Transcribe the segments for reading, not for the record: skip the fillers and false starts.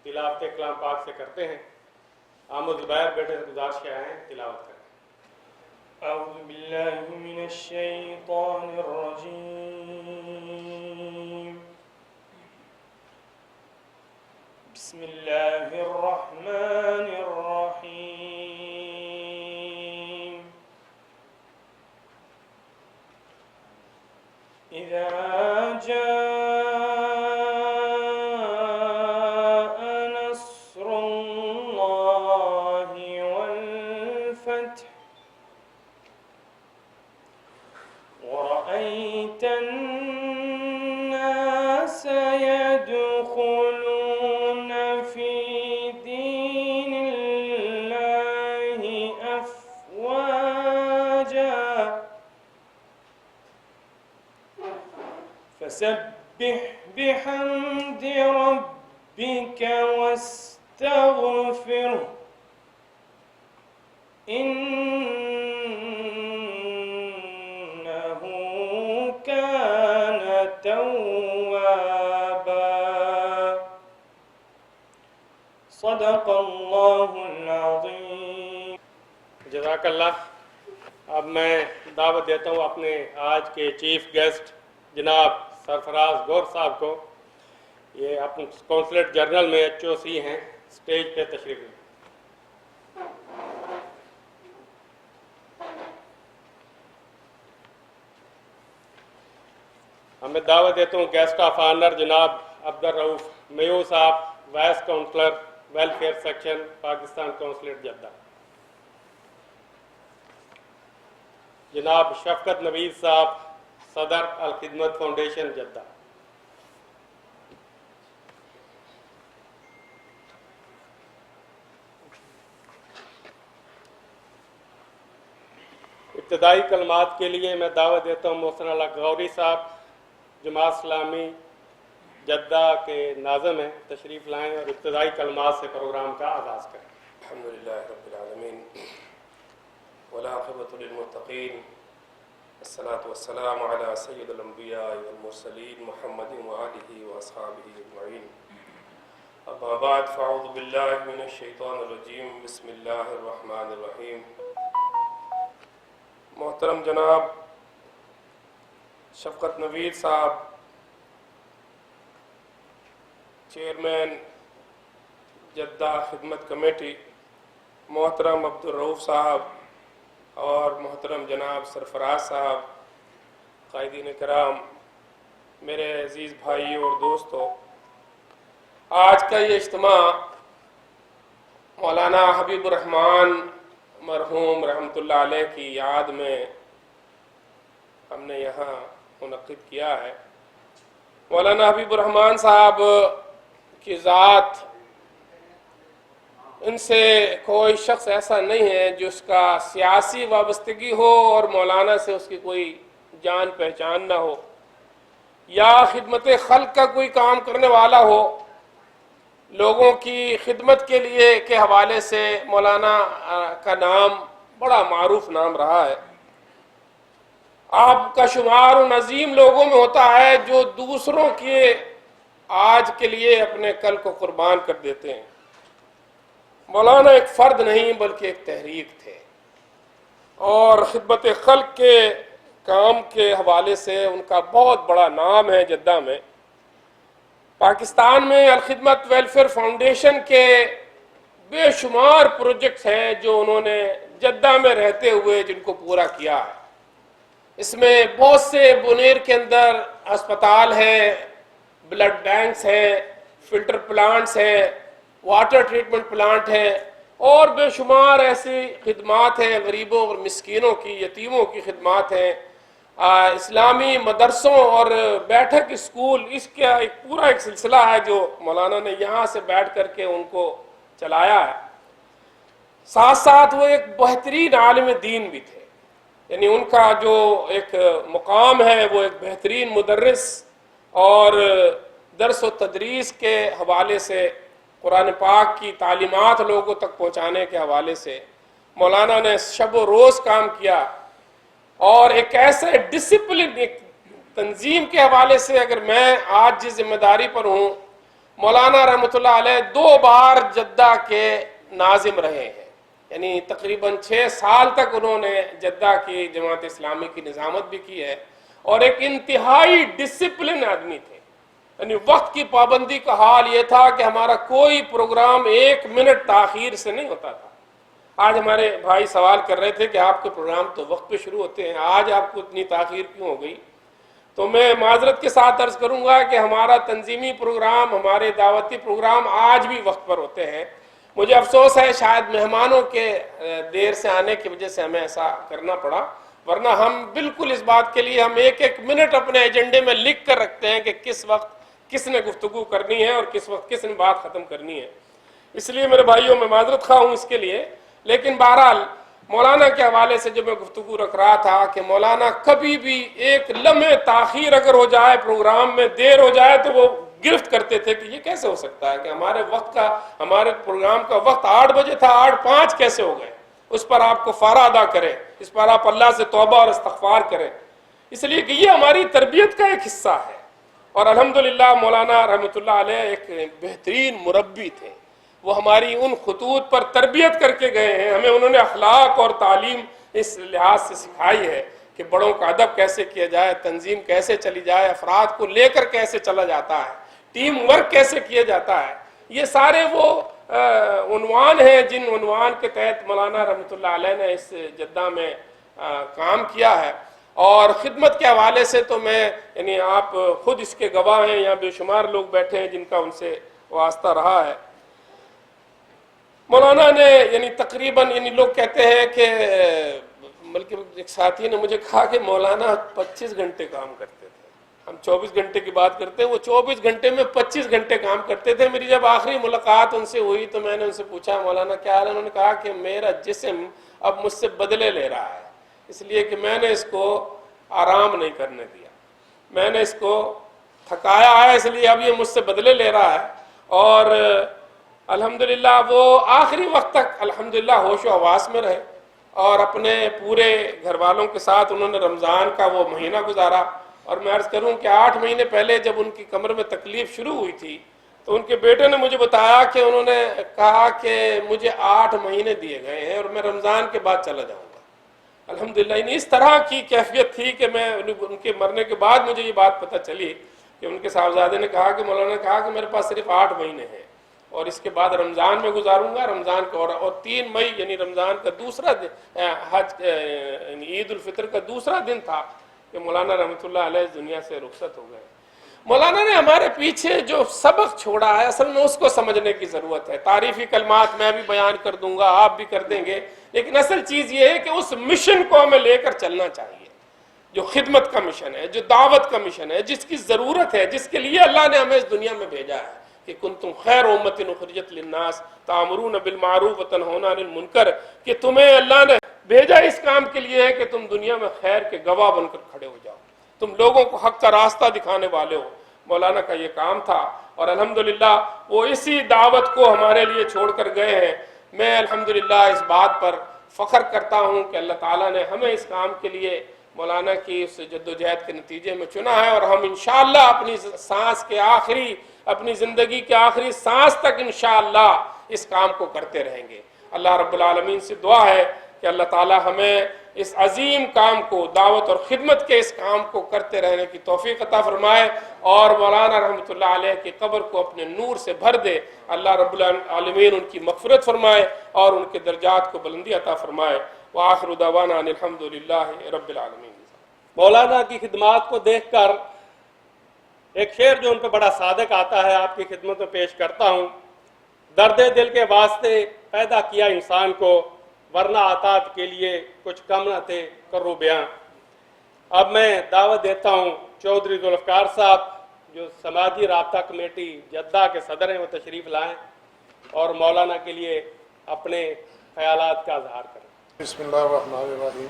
تلاوت کلام پاک سے کرتے ہیں۔ احمد زبیر بیٹے سے گزارش کیا ہے تلاوت کریں۔ اعوذ باللہ من الشیطان الرجیم، بسم اللہ الرحمن الرحیم۔ اذا جاء نصر اللہ والفتح ورأيت الناس يدخلون في دين الله أفواجا فسبح بحمد ربك واستغفره إنه كان توابا۔ صدق اللہ العظیم۔ جزاک اللہ۔ اب میں دعوت دیتا ہوں اپنے آج کے چیف گیسٹ جناب سرفراز گور صاحب کو۔ یہ اپنے کونسلیٹ جنرل میں HOC ہیں، اسٹیج پہ تشریف لیں۔ میں دعوت دیتا ہوں گیسٹ آف آنر جناب عبدالرؤف میو صاحب، vice counsellor welfare section Pakistan consulate Jeddah. جناب شفقت نوید صاحب، صدر الخدمت فاؤنڈیشن جدہ۔ ابتدائی کلمات کے لیے میں دعوت دیتا ہوں محسن اللہ غوری صاحب، جماعت اسلامی جدہ کے ناظم ہیں، تشریف لائیں اور ابتدائی کلمات سے پروگرام کا آغاز کریں۔ الحمدللہ رب العالمین والعاقبۃ للمتقین، الصلاۃ والسلام علی سید الانبیاء والمرسلین محمد وآلہ واصحابہ اجمعین۔ اما بعد فاعوذ باللہ من الشیطان الرجیم، بسم اللہ الرحمن الرحیم۔ محترم جناب شفقت نوید صاحب، چیئرمین جدہ خدمت کمیٹی، محترم عبدالرؤف صاحب اور محترم جناب سرفراز صاحب، قائدین کرام، میرے عزیز بھائیوں اور دوستوں، آج کا یہ اجتماع مولانا حبیب الرحمن مرحوم رحمۃ اللہ علیہ کی یاد میں ہم نے یہاں منعقد کیا ہے۔ مولانا حبیب الرحمن صاحب کی ذات، ان سے کوئی شخص ایسا نہیں ہے جو اس کا سیاسی وابستگی ہو اور مولانا سے اس کی کوئی جان پہچان نہ ہو، یا خدمت خلق کا کوئی کام کرنے والا ہو۔ لوگوں کی خدمت کے لیے کے حوالے سے مولانا کا نام بڑا معروف نام رہا ہے۔ آپ کا شمار ان عظیم لوگوں میں ہوتا ہے جو دوسروں کے آج کے لیے اپنے کل کو قربان کر دیتے ہیں۔ مولانا ایک فرد نہیں بلکہ ایک تحریک تھے، اور خدمت خلق کے کام کے حوالے سے ان کا بہت بڑا نام ہے جدہ میں۔ پاکستان میں الخدمت ویلفیئر فاؤنڈیشن کے بے شمار پروجیکٹس ہیں جو انہوں نے جدہ میں رہتے ہوئے جن کو پورا کیا ہے۔ اس میں بہت سے بنیر کے اندر ہسپتال ہیں، بلڈ بینکس ہیں، فلٹر پلانٹس ہیں، واٹر ٹریٹمنٹ پلانٹ ہیں، اور بے شمار ایسی خدمات ہیں، غریبوں اور مسکینوں کی، یتیموں کی خدمات ہیں، اسلامی مدرسوں اور بیٹھک اسکول، اس کا ایک پورا ایک سلسلہ ہے جو مولانا نے یہاں سے بیٹھ کر کے ان کو چلایا ہے۔ ساتھ ساتھ وہ ایک بہترین عالم دین بھی تھے، یعنی ان کا جو ایک مقام ہے وہ ایک بہترین مدرس اور درس و تدریس کے حوالے سے، قرآن پاک کی تعلیمات لوگوں تک پہنچانے کے حوالے سے مولانا نے شب و روز کام کیا، اور ایک ایسے ڈسپلن، ایک تنظیم کے حوالے سے اگر میں آج جس ذمہ داری پر ہوں، مولانا رحمۃ اللہ علیہ 2 بار جدہ کے ناظم رہے ہیں، یعنی تقریباً 6 سال تک انہوں نے جدہ کی جماعت اسلامی کی نظامت بھی کی ہے، اور ایک انتہائی ڈسپلن آدمی تھے، یعنی وقت کی پابندی کا حال یہ تھا کہ ہمارا کوئی پروگرام 1 منٹ تاخیر سے نہیں ہوتا تھا۔ آج ہمارے بھائی سوال کر رہے تھے کہ آپ کے پروگرام تو وقت پہ شروع ہوتے ہیں، آج آپ کو اتنی تاخیر کیوں ہو گئی؟ تو میں معذرت کے ساتھ عرض کروں گا کہ ہمارا تنظیمی پروگرام، ہمارے دعوتی پروگرام آج بھی وقت پر ہوتے ہیں۔ مجھے افسوس ہے شاید مہمانوں کے دیر سے آنے کی وجہ سے ہمیں ایسا کرنا پڑا، ورنہ ہم بالکل اس بات کے لیے ہم 1 منٹ اپنے ایجنڈے میں لکھ کر رکھتے ہیں کہ کس وقت کس نے گفتگو کرنی ہے اور کس وقت کس نے بات ختم کرنی ہے۔ اس لیے میرے بھائیوں میں معذرت خواہ ہوں اس کے لیے، لیکن بہرحال مولانا کے حوالے سے جب میں گفتگو رکھ رہا تھا کہ مولانا کبھی بھی 1 لمحے تاخیر اگر ہو جائے، پروگرام میں دیر ہو جائے تو وہ گرفت کرتے تھے کہ یہ کیسے ہو سکتا ہے کہ ہمارے پروگرام کا وقت 8 بجے تھا، 8:05 کیسے ہو گئے؟ اس پر آپ کو فارہ ادا کریں، اس پر آپ اللہ سے توبہ اور استغفار کریں، اس لیے کہ یہ ہماری تربیت کا ایک حصہ ہے۔ اور الحمدللہ مولانا رحمۃ اللہ علیہ ایک بہترین مربی تھے، وہ ہماری ان خطوط پر تربیت کر کے گئے ہیں، ہمیں انہوں نے اخلاق اور تعلیم اس لحاظ سے سکھائی ہے کہ بڑوں کا ادب کیسے کیا جائے، تنظیم کیسے چلی جائے، افراد کو لے کر کیسے چلا جاتا ہے، ٹیم ورک کیسے کیا جاتا ہے۔ یہ سارے وہ عنوان ہیں جن عنوان کے تحت مولانا رحمۃ اللہ علیہ نے اس جدہ میں کام کیا ہے۔ اور خدمت کے حوالے سے تو میں یعنی آپ خود اس کے گواہ ہیں، یہاں بے شمار لوگ بیٹھے ہیں جن کا ان سے واسطہ رہا ہے۔ مولانا نے یعنی تقریباً لوگ کہتے ہیں کہ بلکہ ایک ساتھی نے مجھے کہا کہ مولانا 25 گھنٹے کام کرتے تھے، ہم 24 گھنٹے کی بات کرتے ہیں، وہ 24 گھنٹے میں 25 گھنٹے کام کرتے تھے۔ میری جب آخری ملاقات ان سے ہوئی تو میں نے ان سے پوچھا مولانا کیا حال ہے؟ انہوں نے کہا کہ میرا جسم اب مجھ سے بدلے لے رہا ہے، اس لیے کہ میں نے اس کو آرام نہیں کرنے دیا، میں نے اس کو تھکایا ہے، اس لیے اب یہ مجھ سے بدلے لے رہا ہے۔ اور الحمدللہ وہ آخری وقت تک الحمدللہ ہوش و حواس میں رہے، اور اپنے پورے گھر والوں کے ساتھ انہوں نے رمضان کا وہ مہینہ گزارا۔ اور میں عرض کروں کہ 8 مہینے پہلے جب ان کی کمر میں تکلیف شروع ہوئی تھی تو ان کے بیٹے نے مجھے بتایا کہ انہوں نے کہا کہ مجھے 8 مہینے دیے گئے ہیں اور میں رمضان کے بعد چلا جاؤں گا۔ الحمدللہ اس طرح کی کیفیت تھی کہ میں ان کے مرنے کے بعد مجھے یہ بات پتہ چلی کہ ان کے صاحبزادے نے کہا کہ مولانا نے کہا کہ میرے پاس صرف 8 مہینے ہیں اور اس کے بعد رمضان میں گزاروں گا۔ رمضان کا اور 3 مئی یعنی رمضان کا دوسرا دن، حج یعنی عید الفطر کا دوسرا دن تھا کہ مولانا رحمۃ اللہ علیہ اس دنیا سے رخصت ہو گئے۔ مولانا نے ہمارے پیچھے جو سبق چھوڑا ہے اصل میں اس کو سمجھنے کی ضرورت ہے۔ تعریفی کلمات میں بھی بیان کر دوں گا، آپ بھی کر دیں گے، لیکن اصل چیز یہ ہے کہ اس مشن کو ہمیں لے کر چلنا چاہیے جو خدمت کا مشن ہے، جو دعوت کا مشن ہے، جس کی ضرورت ہے، جس کے لیے اللہ نے ہمیں اس دنیا میں بھیجا ہے کہ کنتم خیر امۃ اخرجت للناس تأمرون بالمعروف وتنہون عن المنکر، کہ تمہیں اللہ نے بھیجا اس کام کے لیے ہے کہ تم دنیا میں خیر کے گواہ بن کر کھڑے ہو جاؤ، تم لوگوں کو حق کا راستہ دکھانے والے ہو۔ مولانا کا یہ کام تھا اور الحمدللہ وہ اسی دعوت کو ہمارے لیے چھوڑ کر گئے ہیں۔ میں الحمدللہ اس بات پر فخر کرتا ہوں کہ اللہ تعالیٰ نے ہمیں اس کام کے لیے مولانا کی اس جدوجہد کے نتیجے میں چنا ہے، اور ہم انشاءاللہ اپنی سانس کے آخری، اپنی زندگی کے آخری سانس تک انشاءاللہ اس کام کو کرتے رہیں گے۔ اللہ رب العالمین سے دعا ہے کہ اللہ تعالیٰ ہمیں اس عظیم کام کو، دعوت اور خدمت کے اس کام کو کرتے رہنے کی توفیق عطا فرمائے، اور مولانا رحمۃ اللہ علیہ کی قبر کو اپنے نور سے بھر دے۔ اللہ رب العالمین ان کی مغفرت فرمائے اور ان کے درجات کو بلندی عطا فرمائے۔ وآخر دعوانا ان الحمد للہ رب العالمین۔ مولانا کی خدمات کو دیکھ کر ایک شعر جو ان پہ بڑا صادق آتا ہے آپ کی خدمت میں پیش کرتا ہوں۔ درد دل کے واسطے پیدا کیا انسان کو، ورنہ عطات کے لیے کچھ کم نہ تھے کرو بیاں۔ اب میں دعوت دیتا ہوں چودھری ذوالفقار صاحب جو سماجی رابطہ کمیٹی جدہ کے صدر ہیں، وہ تشریف لائیں اور مولانا کے لیے اپنے خیالات کا اظہار کریں۔ بسم اللہ الرحمن الرحیم۔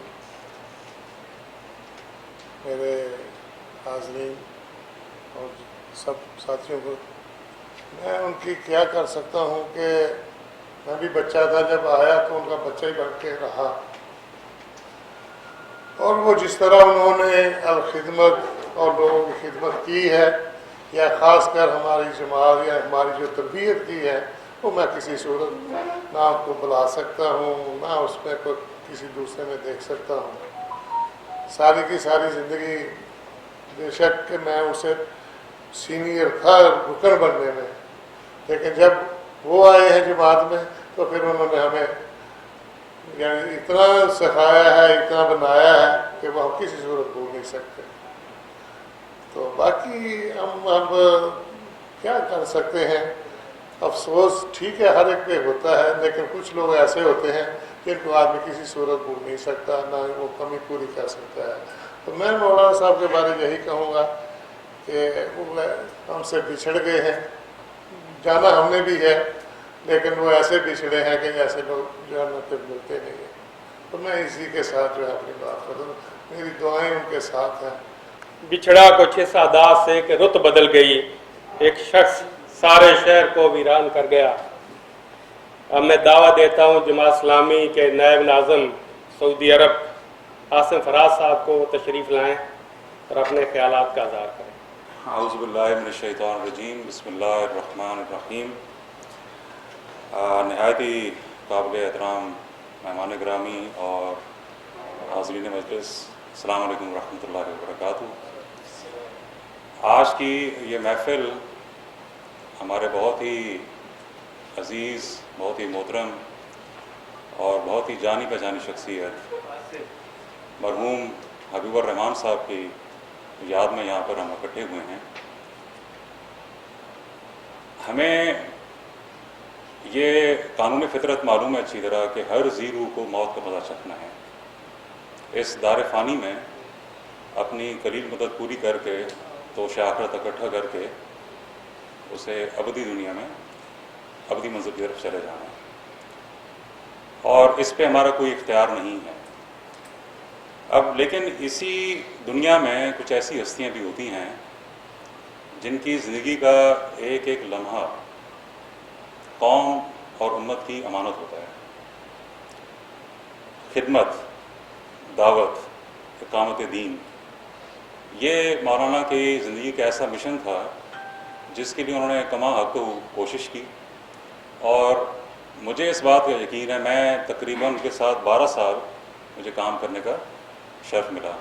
میرے حاضرین اور سب ساتھیوں کو میں ان کی کیا کر سکتا ہوں کہ میں بھی بچہ تھا جب آیا تو ان کا بچہ ہی بن کے رہا، اور وہ جس طرح انہوں نے الخدمت اور لوگوں کی خدمت کی ہے یا خاص کر ہماری جماعت یا ہماری جو تربیت کی ہے وہ میں کسی صورت نہ آپ کو بلا سکتا ہوں، نہ اس میں کوئی کسی دوسرے میں دیکھ سکتا ہوں۔ ساری کی ساری زندگی بے شک کہ میں اسے سینئر تھا رکن بننے میں، لیکن جب وہ آئے ہیں جماعت میں تو پھر انہوں نے ہمیں یعنی اتنا سکھایا ہے، اتنا بنایا ہے کہ وہ ہم کسی صورت بھول نہیں سکتے۔ تو باقی ہم اب کیا کر سکتے ہیں، افسوس ٹھیک ہے ہر ایک پہ ہوتا ہے، لیکن کچھ لوگ ایسے ہوتے ہیں جن کو آدمی کسی صورت بھول نہیں سکتا، نہ وہ کمی پوری کر سکتا ہے۔ تو میں مولانا صاحب کے بارے میں یہی کہوں گا کہ وہ ہم سے بچھڑ گئے ہیں، جانا ہم نے بھی ہے، لیکن وہ ایسے بچھڑے ہیں کہ جیسے لوگ جو ہے نا پھر ملتے نہیں ہیں۔ تو میں اسی کے ساتھ جو ہے اپنی بات کروں، میری دعائیں ان کے ساتھ ہیں۔ بچھڑا کچھ اس انداز سے کہ رت بدل گئی، ایک شخص سارے شہر کو ویران کر گیا۔ اب میں دعویٰ دیتا ہوں جماعت اسلامی کے نائب ناظم سعودی عرب عاصم فراز صاحب کو تشریف لائیں اور اپنے خیالات کا اظہار کریں۔ اعوذ باللہ من الشیطان الرجیم، بسم اللہ الرحمن الرحیم۔ نہایت ہی قابل احترام مہمان گرامی اور حاضرین مجلس، السلام علیکم ورحمۃ اللہ وبرکاتہ۔ آج کی یہ محفل ہمارے بہت ہی عزیز، بہت ہی محترم اور بہت ہی جانی پہچانی شخصیت مرحوم حبیب الرحمان صاحب کی یاد میں یہاں پر ہم اکٹھے ہوئے ہیں۔ ہمیں یہ قانون فطرت معلوم ہے اچھی طرح کہ ہر ذی روح کو موت کا مزہ چکھنا ہے۔ اس دار فانی میں اپنی قلیل مدت پوری کر کے توش آخرت اکٹھا کر کے اسے ابدی دنیا میں ابدی منزل کی طرف چلے جانا ہے، اور اس پہ ہمارا کوئی اختیار نہیں ہے۔ اب لیکن اسی دنیا میں کچھ ایسی ہستیاں بھی ہوتی ہیں جن کی زندگی کا ایک ایک لمحہ قوم اور امت کی امانت ہوتا ہے۔ خدمت، دعوت، اقامت دین، یہ مولانا کی زندگی کا ایسا مشن تھا جس کے لیے انہوں نے کما حق کوشش کی، اور مجھے اس بات کا یقین ہے، میں تقریباً ان کے ساتھ 12 سال مجھے کام کرنے کا شرف ملا۔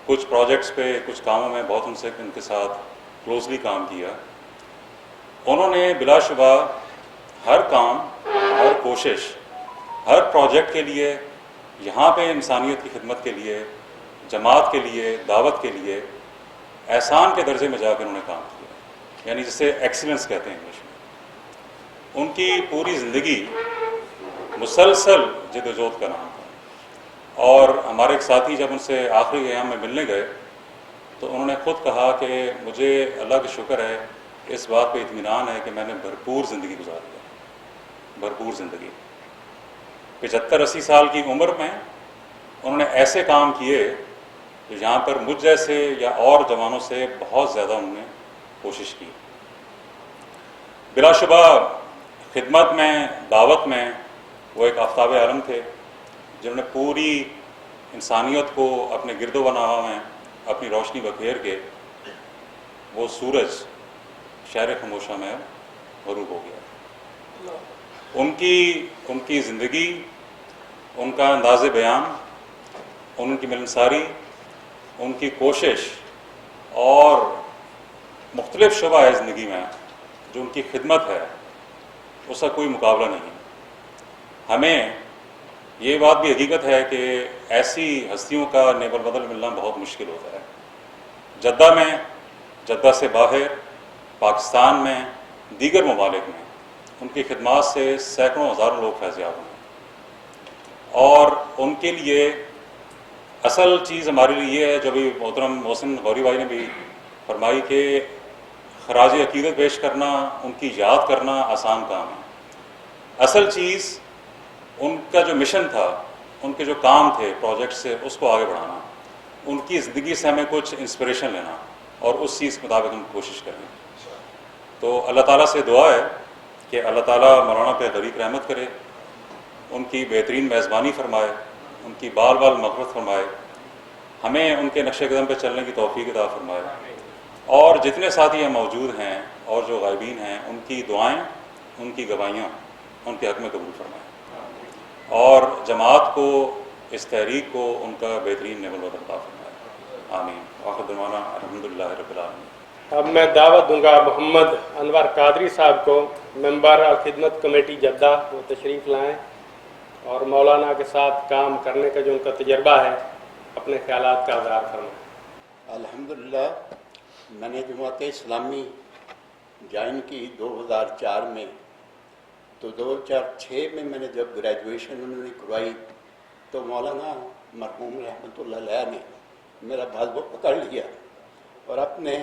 کچھ پروجیکٹس پہ، کچھ کاموں میں بہت ان کے ساتھ کلوزلی کام کیا۔ انہوں نے بلا شبہ ہر کام، ہر کوشش، ہر پروجیکٹ کے لیے، یہاں پہ انسانیت کی خدمت کے لیے، جماعت کے لیے، دعوت کے لیے احسان کے درجے میں جا کے انہوں نے کام کیا، یعنی جسے ایکسیلنس کہتے ہیں انگلش میں۔ ان کی پوری زندگی مسلسل جدوجہد کا نام تھا، اور ہمارے ایک ساتھی جب ان سے آخری ایام میں ملنے گئے تو انہوں نے خود کہا کہ مجھے اللہ کا شکر ہے، اس بات پہ اطمینان ہے کہ میں نے بھرپور زندگی گزاری ہے، بھرپور زندگی۔ 75-80 سال کی عمر میں انہوں نے ایسے کام کیے جو یہاں پر مجھ جیسے یا اور جوانوں سے بہت زیادہ انہوں نے کوشش کی۔ بلا شبہ خدمت میں، دعوت میں وہ ایک آفتاب عالم تھے جنہوں نے پوری انسانیت کو اپنے گرد و نواح میں اپنی روشنی بکھیر کے وہ سورج شہر خاموشہ میں غروب ہو گیا۔ ان کی زندگی، ان کا انداز بیان، ان کی ملنساری، ان کی کوشش اور مختلف شعبہ ہے زندگی میں جو ان کی خدمت ہے، اس کا کوئی مقابلہ نہیں۔ ہمیں یہ بات بھی حقیقت ہے کہ ایسی ہستیوں کا نیب البدل ملنا بہت مشکل ہوتا ہے۔ جدہ میں، جدہ سے باہر، پاکستان میں، دیگر ممالک میں ان کی خدمات سے سینکڑوں ہزاروں لوگ فیض یاب ہیں، اور ان کے لیے اصل چیز ہمارے لیے یہ ہے جو بھی محترم محسن غوری بھائی نے بھی فرمائی کہ خراج عقیدت پیش کرنا، ان کی یاد کرنا آسان کام ہے۔ اصل چیز ان کا جو مشن تھا، ان کے جو کام تھے پروجیکٹ سے، اس کو آگے بڑھانا، ان کی زندگی سے ہمیں کچھ انسپریشن لینا اور اس چیز کے مطابق ہم کوشش کریں۔ تو اللہ تعالیٰ سے دعا ہے کہ اللہ تعالیٰ مولانا پہ غریق رحمت کرے، ان کی بہترین میزبانی فرمائے، ان کی بال بال مغفرت فرمائے، ہمیں ان کے نقش قدم پہ چلنے کی توفیق عطا فرمائے، اور جتنے ساتھی یہاں موجود ہیں اور جو غائبین ہیں، ان کی دعائیں، ان کی گواہیاں ان کے حق میں قبول فرمائیں، اور جماعت کو، اس تحریک کو ان کا بہترین نعم الوطن عطا فرمائے، آمین۔ آخر دعوانا الحمدللہ رب العالمین۔ اب میں دعوت دوں گا محمد انور قادری صاحب کو، ممبر خدمت کمیٹی جدہ، وہ تشریف لائیں اور مولانا کے ساتھ کام کرنے کا جو ان کا تجربہ ہے اپنے خیالات کا اظہار فرمائیں۔ الحمدللہ میں نے جماعت اسلامی جوائن کی 2004 میں، تو 2006 میں میں نے جب گریجویشن انہوں نے کروائی تو مولانا مرحوم رحمۃ اللہ علیہ نے میرا بازو پکڑ لیا اور اپنے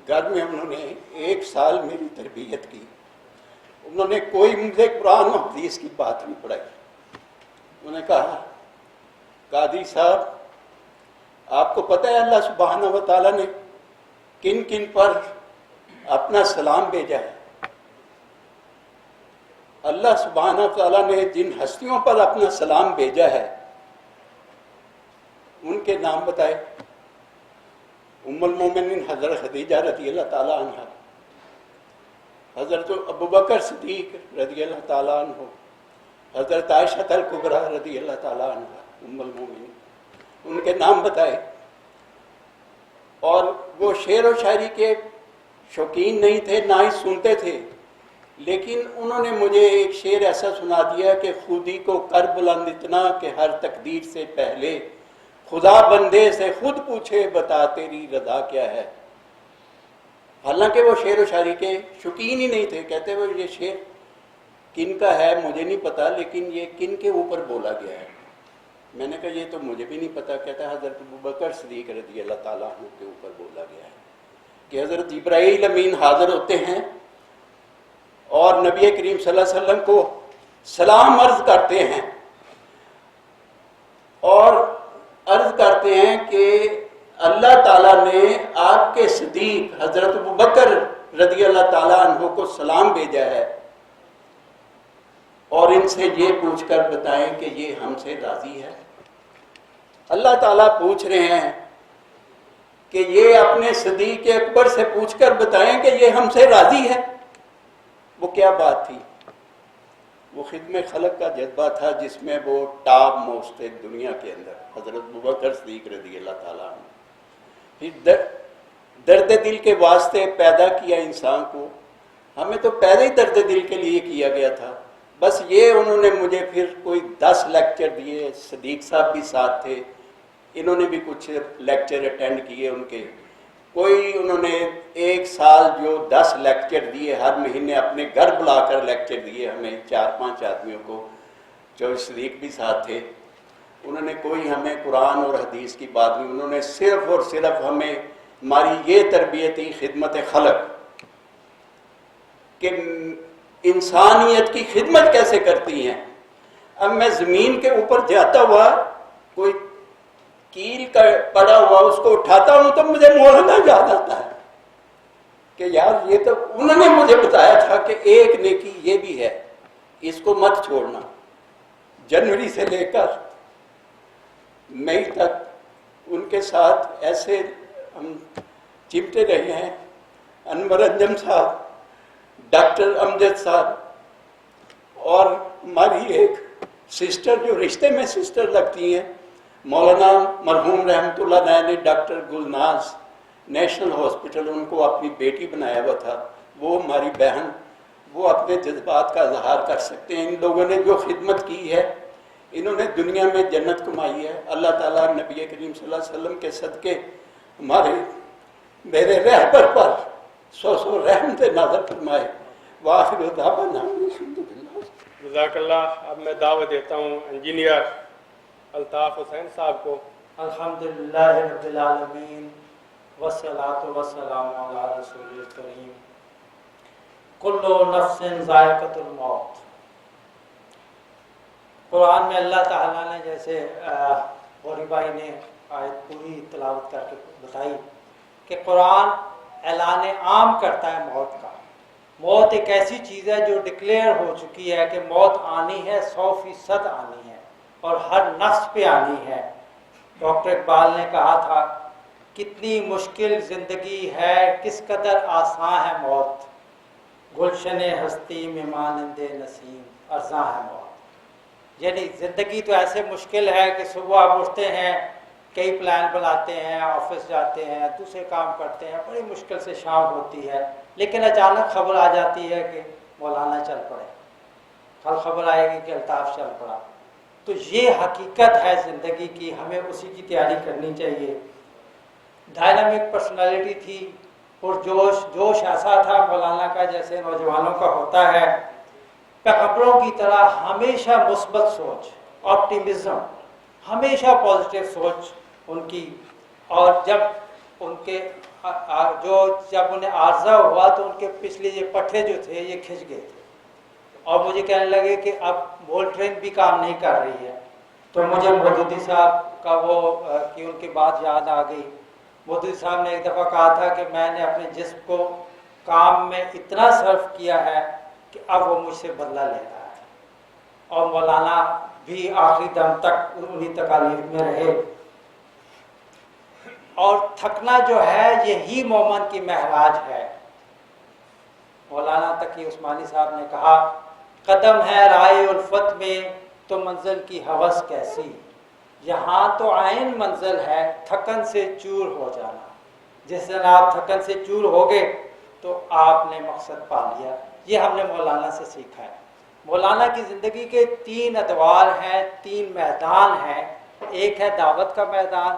گھر میں انہوں نے 1 سال میری تربیت کی۔ انہوں نے کوئی مجھے قرآن و حدیث کی بات نہیں پڑھائی۔ انہوں نے کہا قادری صاحب آپ کو پتہ ہے اللہ سبحانہ و تعالیٰ نے کن کن پر اپنا سلام بھیجا ہے؟ اللہ سبحانہ و تعالیٰ نے جن ہستیوں پر اپنا سلام بھیجا ہے ان کے نام بتائے۔ ام المومنین حضرت خدیجہ رضی اللہ تعالیٰ عنہ، حضرت ابوبکر صدیق رضی اللہ تعالیٰ عنہ، حضرت عائشہ الکبریٰ رضی اللہ تعالیٰ عنہ ام المومنین، ان کے نام بتائے۔ اور وہ شعر و شاعری کے شوقین نہیں تھے، نہ ہی سنتے تھے، لیکن انہوں نے مجھے ایک شعر ایسا سنا دیا کہ خودی کو کر بلند اتنا کہ ہر تقدیر سے پہلے خدا بندے سے خود پوچھے بتا تیری رضا کیا ہے۔ حالانکہ وہ شعر و شاعری کے شوقین ہی نہیں تھے، کہتے وہ یہ شعر کن کا ہے مجھے نہیں پتا، لیکن یہ کن کے اوپر بولا گیا ہے؟ میں نے کہا یہ تو مجھے بھی نہیں پتا۔ کہتا ہے حضرت ابوبکر صدیق رضی اللہ تعالیٰ عنہ کے اوپر بولا گیا ہے کہ حضرت جبرائیل امین حاضر ہوتے ہیں اور نبی کریم صلی اللہ علیہ وسلم کو سلام عرض کرتے ہیں اور عرض کرتے ہیں کہ اللہ تعالیٰ نے آپ کے صدیق حضرت ابوبکر رضی اللہ تعالیٰ عنہ کو سلام بھیجا ہے اور ان سے یہ پوچھ کر بتائیں کہ یہ ہم سے راضی ہے۔ اللہ تعالیٰ پوچھ رہے ہیں کہ یہ اپنے صدیق اکبر سے پوچھ کر بتائیں کہ یہ ہم سے راضی ہے۔ وہ کیا بات تھی؟ وہ خدمت خلق کا جذبہ تھا جس میں وہ ٹاپ موسٹ تھے دنیا کے اندر، حضرت ابوبکر صدیق رضی اللہ تعالیٰ عنہ۔ پھر درد دل کے واسطے پیدا کیا انسان کو، ہمیں تو پیدا ہی درد دل کے لیے کیا گیا تھا۔ بس یہ انہوں نے مجھے پھر کوئی 10 لیکچر دیے، صدیق صاحب بھی ساتھ تھے، انہوں نے بھی کچھ لیکچر اٹینڈ کیے ان کے، کوئی انہوں نے 1 سال جو 10 لیکچر دیے، ہر مہینے اپنے گھر بلا کر لیکچر دیے ہمیں 4-5 آدمیوں کو، جو صدیق بھی ساتھ تھے۔ انہوں نے کوئی ہمیں قرآن اور حدیث کی بات نہیں، انہوں نے صرف اور صرف ہمیں، ہماری یہ تربیت تھی خدمت خلق کہ انسانیت کی خدمت کیسے کرتی ہیں۔ اب میں زمین کے اوپر جاتا ہوا کوئی کیل کا پڑا ہوا اس کو اٹھاتا ہوں تو مجھے مولانا یاد آتا ہے کہ یار یہ تو انہوں نے مجھے بتایا تھا کہ ایک نیکی یہ بھی ہے، اس کو مت چھوڑنا۔ جنوری سے لے کر مئی تک ان کے ساتھ ایسے ہم چمٹے رہے ہیں، انور انجم صاحب، ڈاکٹر امجد صاحب، اور ہماری ایک سسٹر جو رشتے میں سسٹر لگتی ہیں، مولانا مرحوم رحمۃ اللہ علیہ نے doctor Gulnaz national hospital in کو اپنی بیٹی بنایا ہوا تھا، وہ ہماری بہن، وہ اپنے جذبات کا اظہار کر سکتے ہیں۔ ان لوگوں نے جو خدمت کی ہے انہوں نے دنیا میں جنت کمائی ہے۔ اللہ تعالیٰ نبی کریم صلی اللہ علیہ وسلم کے صدقے ہمارے میرے رہبر پر 100 رحمت نازل فرمائے۔ وآخر دعوانا الحمدللہ۔ جزاک اللہ۔ اب میں دعوت دیتا ہوں انجینئر الطاف حسین صاحب کو۔ الحمدللہ رب العالمین والصلاۃ والسلام علی رسول الکریم۔ کل نفس ذائقۃ الموت۔ قرآن میں اللہ تعالیٰ نے جیسے غوری بھائی نے آیت پوری تلاوت کر کے بتائی کہ قرآن اعلان عام کرتا ہے موت کا۔ موت ایک ایسی چیز ہے جو ڈکلیئر ہو چکی ہے کہ موت آنی ہے، 100% آنی ہے اور ہر نفس پہ آنی ہے۔ ڈاکٹر اقبال نے کہا تھا کتنی مشکل زندگی ہے، کس قدر آسان ہے موت، گلشن ہستی میں مانند نسیم ارزاں ہے موت۔ یعنی زندگی تو ایسے مشکل ہے کہ صبح آپ اٹھتے ہیں، کئی پلان بناتے ہیں، آفس جاتے ہیں، دوسرے کام کرتے ہیں، بڑی مشکل سے شام ہوتی ہے، لیکن اچانک خبر آ جاتی ہے کہ مولانا چل پڑے، کل خبر آئے گی کہ الطاف چل پڑا۔ تو یہ حقیقت ہے زندگی کی، ہمیں اسی کی تیاری کرنی چاہیے۔ ڈائنامک پرسنالٹی تھی، پرجوش، جوش ایسا تھا مولانا کا جیسے نوجوانوں کا ہوتا ہے۔ پیغمبروں کی طرح ہمیشہ مثبت سوچ، آپٹیمزم، ہمیشہ پازیٹیو سوچ ان کی، اور جب ان کے جب انہیں عارضہ ہوا تو ان کے پچھلے یہ پٹھے جو تھے یہ کھنچ گئے تھے، اور مجھے کہنے لگے کہ اب مولٹرنگ بھی کام نہیں کر رہی ہے۔ تو مجھے مودودی صاحب کا وہ کہ ان کی بات یاد آ گئی۔ مودودی صاحب نے ایک دفعہ کہا تھا کہ میں نے اپنے جسم کو کام میں اتنا صرف کیا ہے کہ اب وہ مجھ سے بدلہ لیتا ہے، اور مولانا بھی آخری دم تک انہی تکالیف میں رہے۔ اور تھکنا جو ہے یہی مومن کی معراج ہے۔ مولانا تقی عثمانی صاحب نے کہا، قدم ہے رائے الفت میں تو منزل کی ہوس کیسی، یہاں تو عین منزل ہے تھکن سے چور ہو جانا۔ جس دن آپ تھکن سے چور ہو گئے تو آپ نے مقصد پا لیا۔ یہ ہم نے مولانا سے سیکھا ہے۔ مولانا کی زندگی کے 3 ادوار ہیں، 3 میدان ہیں۔ ایک ہے دعوت کا میدان،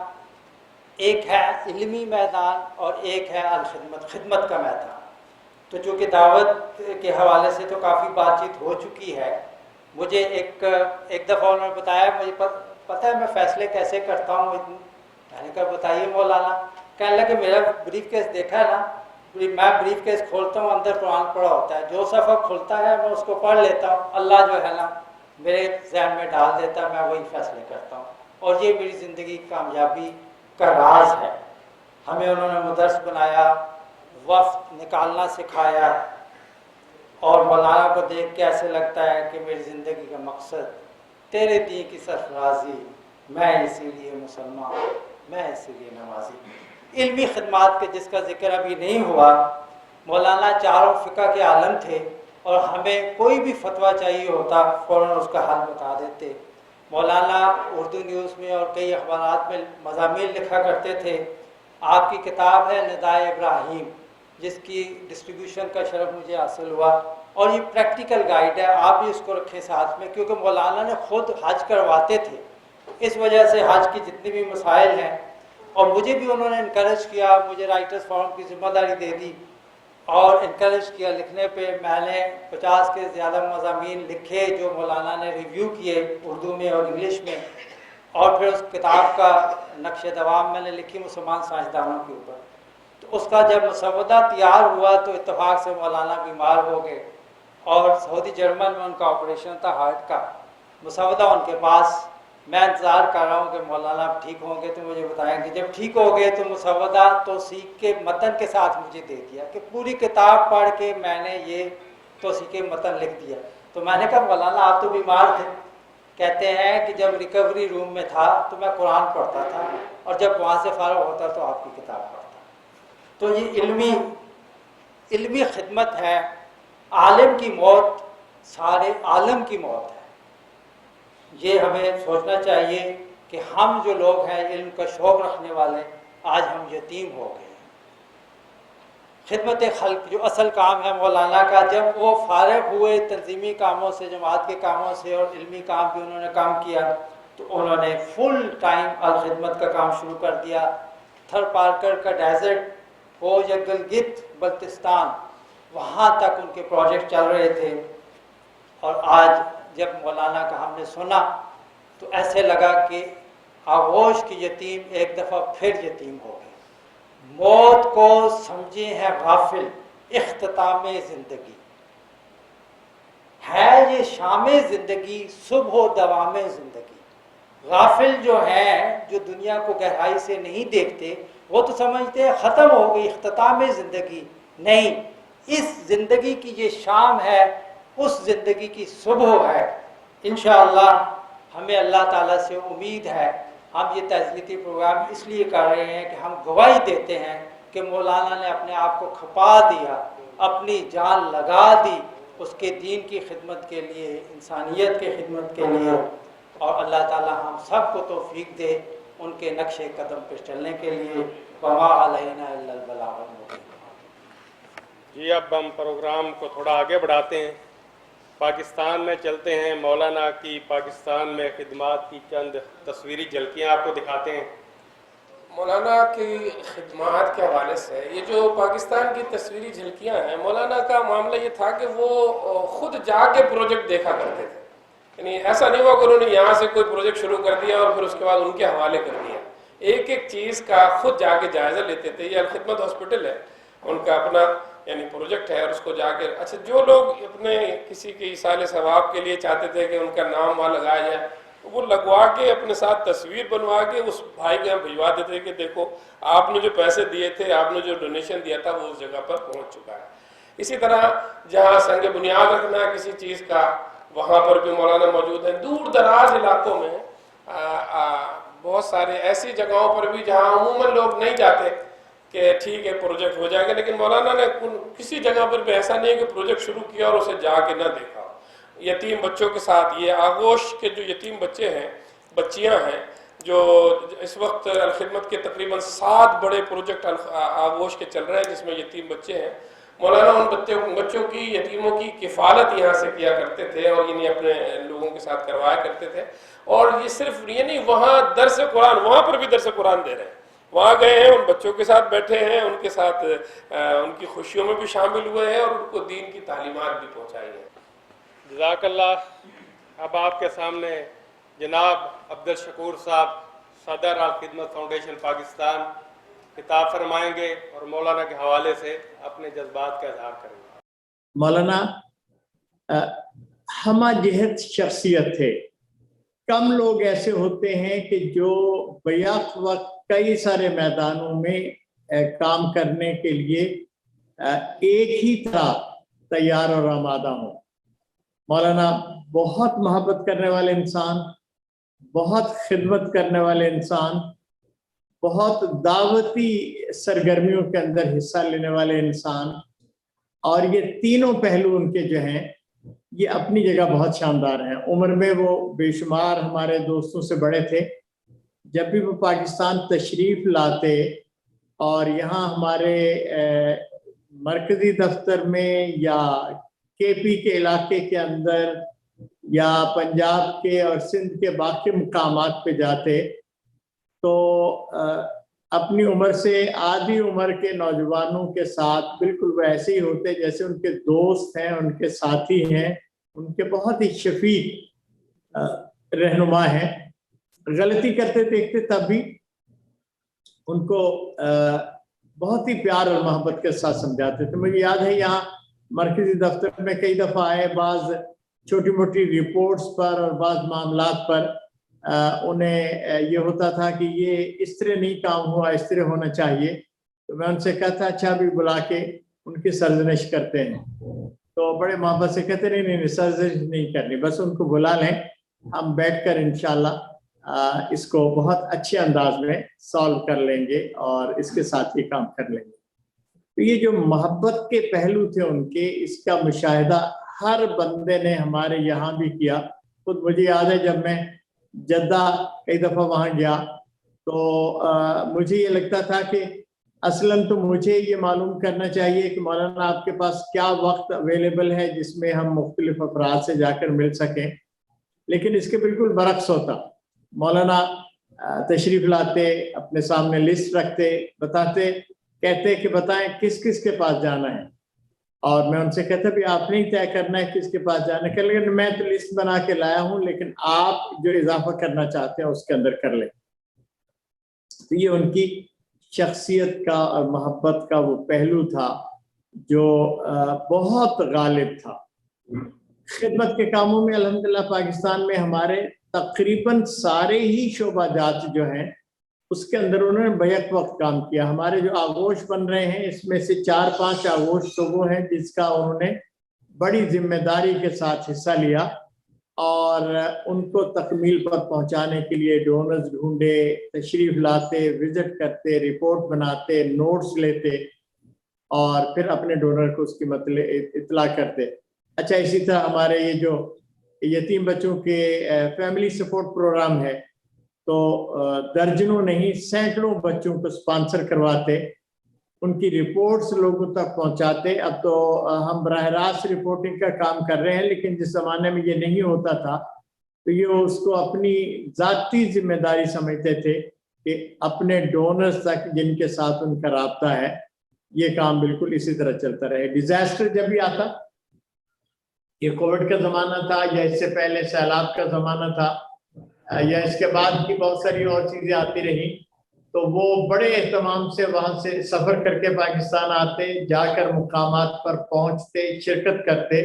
ایک ہے علمی میدان، اور ایک ہے الخدمت، خدمت کا میدان۔ تو چونکہ دعوت کے حوالے سے تو کافی بات چیت ہو چکی ہے، مجھے ایک دفعہ انہوں نے بتایا، مجھے پتہ ہے میں فیصلے کیسے کرتا ہوں، میں نے کہا بتائیے مولانا۔ کہنے لگا کہ میرا بریف کیس دیکھا ہے نا، میں بریف کیس کھولتا ہوں، اندر قرآن پڑھا ہوتا ہے، جو صفحہ کھلتا ہے میں اس کو پڑھ لیتا ہوں، اللہ جو ہے نا میرے ذہن میں ڈال دیتا ہے، میں وہی فیصلے کرتا ہوں، اور یہ میری زندگی کی کامیابی کا راز ہے۔ ہمیں انہوں نے مدرس بنایا، وقت نکالنا سکھایا، اور مولانا کو دیکھ کے ایسے لگتا ہے کہ میری زندگی کا مقصد تیرے دین کی سرفرازی، میں اسی لیے مسلمان، میں اسی لیے نمازی۔ علمی خدمات کے جس کا ذکر ابھی نہیں ہوا، مولانا چاروں فقہ کے عالم تھے، اور ہمیں کوئی بھی فتویٰ چاہیے ہوتا فوراً اس کا حل بتا دیتے۔ مولانا اردو نیوز میں اور کئی اخبارات میں مضامین لکھا کرتے تھے۔ آپ کی کتاب ہے ندائے ابراہیم، جس کی ڈسٹریبیوشن کا شرف مجھے حاصل ہوا، اور یہ پریکٹیکل گائیڈ ہے، آپ بھی اس کو رکھیں ساتھ میں، کیونکہ مولانا نے خود حج کرواتے تھے، اس وجہ سے حج کی جتنی بھی مسائل ہیں، اور مجھے بھی انہوں نے انکریج کیا، مجھے رائٹرز فورم کی ذمہ داری دے دی اور انکریج کیا لکھنے پہ۔ میں نے 50 کے زیادہ مضامین لکھے جو مولانا نے ریویو کیے اردو میں اور انگلش میں، اور پھر اس کتاب کا نقش دوام میں نے لکھی مسلمان سائنسدانوں کے اوپر۔ تو اس کا جب مسودہ تیار ہوا تو اتفاق سے مولانا بیمار ہو گئے، اور سعودی جرمن میں ان کا آپریشن تھا ہارٹ کا، مسودہ ان کے پاس، میں انتظار کر رہا ہوں کہ مولانا اب ٹھیک ہوں گے تو مجھے بتائیں گے۔ جب ٹھیک ہو گئے تو مسودہ توثیق کے متن کے ساتھ مجھے دے دیا کہ پوری کتاب پڑھ کے میں نے یہ توثیق متن لکھ دیا۔ تو میں نے کہا مولانا آپ تو بیمار تھے۔ کہتے ہیں کہ جب ریکوری روم میں تھا تو میں قرآن پڑھتا تھا، اور جب وہاں سے فارغ ہوتا تو آپ کی کتاب پڑھتا۔ تو یہ علمی خدمت ہے۔ عالم کی موت سارے عالم کی موت ہے۔ یہ ہمیں سوچنا چاہیے کہ ہم جو لوگ ہیں علم کا شوق رکھنے والے، آج ہم یتیم ہو گئے ہیں۔ خدمت خلق جو اصل کام ہے مولانا کا، جب وہ فارغ ہوئے تنظیمی کاموں سے، جماعت کے کاموں سے، اور علمی کام بھی انہوں نے کام کیا، تو انہوں نے فل ٹائم الخدمت کا کام شروع کر دیا۔ تھر پارکر کا ڈیزرٹ ہو یا گلگت بلتستان، وہاں تک ان کے پروجیکٹ چل رہے تھے۔ اور آج جب مولانا کا ہم نے سنا تو ایسے لگا کہ آغوش کی یتیم ایک دفعہ پھر یتیم ہو گئے۔ موت کو سمجھے ہیں غافل، اختتام زندگی ہے یہ شام زندگی، صبح و دوام زندگی۔ غافل جو ہیں، جو دنیا کو گہرائی سے نہیں دیکھتے، وہ تو سمجھتے ہیں ختم ہو گئی، اختتام زندگی۔ نہیں، اس زندگی کی یہ شام ہے، اس زندگی کی صبح ہے۔ انشاءاللہ ہمیں اللہ تعالیٰ سے امید ہے ہم یہ تعزیتی پروگرام اس لیے کر رہے ہیں کہ ہم گواہی دیتے ہیں کہ مولانا نے اپنے آپ کو کھپا دیا، اپنی جان لگا دی اس کے دین کی خدمت کے لیے، انسانیت کی خدمت کے لیے، اور اللہ تعالی ہم سب کو توفیق دے ان کے نقش قدم پہ چلنے کے لیے۔ وما علینا الا البلاغ المبین۔ جی اب ہم پروگرام کو تھوڑا آگے بڑھاتے ہیں، پاکستان میں چلتے ہیں، مولانا کی پاکستان میں خدمات کی چند تصویری جھلکیاں آپ کو دکھاتے ہیں۔ مولانا کی خدمات کے حوالے سے یہ جو پاکستان کی تصویری جھلکیاں ہیں، مولانا کا معاملہ یہ تھا کہ وہ خود جا کے پروجیکٹ دیکھا کرتے تھے، یعنی ایسا نہیں ہوا کہ انہوں نے یہاں سے کوئی پروجیکٹ شروع کر دیا اور پھر اس کے بعد ان کے حوالے کر دیا، ایک ایک چیز کا خود جا کے جائزہ لیتے تھے۔ یہ الخدمت ہاسپٹل ہے، ان کا اپنا یعنی پروجیکٹ ہے، اور اس کو جا کے اچھا جو لوگ اپنے کسی کے ایصال ثواب کے لیے چاہتے تھے کہ ان کا نام وہاں لگایا جائے، وہ لگوا کے اپنے ساتھ تصویر بنوا کے اس بھائی کے ہم بھجوا دیتے تھے کہ دیکھو آپ نے جو پیسے دیے تھے، آپ نے جو ڈونیشن دیا تھا وہ اس جگہ پر پہنچ چکا ہے۔ اسی طرح جہاں سنگ بنیاد رکھنا ہے کسی چیز کا، وہاں پر بھی مولانا موجود ہیں۔ دور دراز علاقوں میں بہت سارے ایسی جگہوں پر بھی جہاں عموماً لوگ نہیں جاتے کہ ٹھیک ہے پروجیکٹ ہو جائے گا، لیکن مولانا نے کسی جگہ پر بھی ایسا نہیں کہ پروجیکٹ شروع کیا اور اسے جا کے نہ دیکھا۔ یتیم بچوں کے ساتھ، یہ آغوش کے جو یتیم بچے ہیں، بچیاں ہیں، جو اس وقت الخدمت کے تقریباً 7 بڑے پروجیکٹ آغوش کے چل رہے ہیں جس میں یتیم بچے ہیں، مولانا ان بچوں کی، یتیموں کی کفالت یہاں سے کیا کرتے تھے اور انہیں اپنے لوگوں کے ساتھ کروایا کرتے تھے۔ اور یہ صرف یہ نہیں، وہاں درس قرآن، وہاں پر بھی درس قرآن دے رہے ہیں، وہاں گئے ہیں، ان بچوں کے ساتھ بیٹھے ہیں، ان کے ساتھ ان کی خوشیوں میں بھی شامل ہوئے ہیں اور ان کو دین کی تعلیمات بھی پہنچائی ہیں۔ جزاک اللہ۔ اب آپ کے سامنے جناب عبدالشکور صاحب، صدر الخدمت فاؤنڈیشن پاکستان، خطاب فرمائیں گے اور مولانا کے حوالے سے اپنے جذبات کا اظہار کریں گے۔ مولانا ہمہ جہت شخصیت تھے۔ کم لوگ ایسے ہوتے ہیں کہ جو بیک وقت کئی سارے میدانوں میں کام کرنے کے لیے ایک ہی طرح تیار اور آمادہ ہوں۔ مولانا بہت محبت کرنے والے انسان، بہت خدمت کرنے والے انسان، بہت دعوتی سرگرمیوں کے اندر حصہ لینے والے انسان، اور یہ تینوں پہلو ان کے جو ہیں یہ اپنی جگہ بہت شاندار ہیں۔ عمر میں وہ بے شمار ہمارے دوستوں سے بڑے تھے۔ جب بھی وہ پاکستان تشریف لاتے اور یہاں ہمارے مرکزی دفتر میں یا کے پی کے علاقے کے اندر یا پنجاب کے اور سندھ کے باقی مقامات پہ جاتے تو اپنی عمر سے آدھی عمر کے نوجوانوں کے ساتھ بالکل وہ ایسے ہی ہوتے جیسے ان کے دوست ہیں، ان کے ساتھی ہیں، ان کے بہت ہی شفیق رہنما ہیں۔ غلطی کرتے دیکھتے تب بھی ان کو بہت ہی پیار اور محبت کے ساتھ سمجھاتے تھے۔ مجھے یاد ہے یہاں مرکزی دفتر میں کئی دفعہ آئے، بعض چھوٹی موٹی رپورٹس پر اور بعض معاملات پر انہیں یہ ہوتا تھا کہ یہ اس طرح نہیں کام ہوا، اس طرح ہونا چاہیے، تو میں ان سے کہتا اچھا بھی بلا کے ان کی سرزنش کرتے ہیں، تو بڑے محبت سے کہتے نہیں سرزنش نہیں کرنی، بس ان کو بلا لیں، ہم بیٹھ کر انشاءاللہ اس کو بہت اچھے انداز میں سالو کر لیں گے اور اس کے ساتھ ہی کام کر لیں گے۔ تو یہ جو محبت کے پہلو تھے ان کے، اس کا مشاہدہ ہر بندے نے ہمارے یہاں بھی کیا۔ خود مجھے یاد ہے جب میں جدہ کئی دفعہ وہاں گیا تو مجھے یہ لگتا تھا کہ اصلاً تو مجھے یہ معلوم کرنا چاہیے کہ مولانا آپ کے پاس کیا وقت اویلیبل ہے جس میں ہم مختلف افراد سے جا کر مل سکیں، لیکن اس کے بالکل برعکس ہوتا۔ مولانا تشریف لاتے، اپنے سامنے لسٹ رکھتے، بتاتے، کہتے کہ بتائیں کس کس کے پاس جانا ہے، اور میں ان سے کہتا بھی آپ نہیں طے کرنا ہے کس کے پاس جانا ہے، لیکن میں تو لسٹ بنا کے لایا ہوں، لیکن آپ جو اضافہ کرنا چاہتے ہیں اس کے اندر کر لیں۔ تو یہ ان کی شخصیت کا اور محبت کا وہ پہلو تھا جو بہت غالب تھا۔ خدمت کے کاموں میں الحمدللہ پاکستان میں ہمارے تقریباً سارے ہی شعبہ جات جو ہیں اس کے اندر انہوں نے بیک وقت کام کیا۔ ہمارے جو آغوش بن رہے ہیں اس میں سے 4-5 آغوش تو وہ ہیں جس کا انہوں نے بڑی ذمہ داری کے ساتھ حصہ لیا، اور ان کو تکمیل پر پہنچانے کے لیے ڈونرز ڈھونڈے، تشریف لاتے، وزٹ کرتے، رپورٹ بناتے، نوٹس لیتے اور پھر اپنے ڈونر کو اس کی اطلاع کرتے۔ اچھا، اسی طرح ہمارے یہ جو یتیم بچوں کے فیملی سپورٹ پروگرام ہے، تو درجنوں نہیں سینکڑوں بچوں کو اسپانسر کرواتے، ان کی رپورٹس لوگوں تک پہنچاتے۔ اب تو ہم براہ راست رپورٹنگ کا کام کر رہے ہیں، لیکن جس زمانے میں یہ نہیں ہوتا تھا تو یہ اس کو اپنی ذاتی ذمہ داری سمجھتے تھے کہ اپنے ڈونرز تک جن کے ساتھ ان کا رابطہ ہے یہ کام بالکل اسی طرح چلتا رہے۔ ڈیزاسٹر جب بھی آتا، یہ کووڈ کا زمانہ تھا یا اس سے پہلے سیلاب کا زمانہ تھا یا اس کے بعد کی بہت ساری اور چیزیں آتی رہی، تو وہ بڑے اہتمام سے وہاں سے سفر کر کے پاکستان آتے، جا کر مقامات پر پہنچتے، شرکت کرتے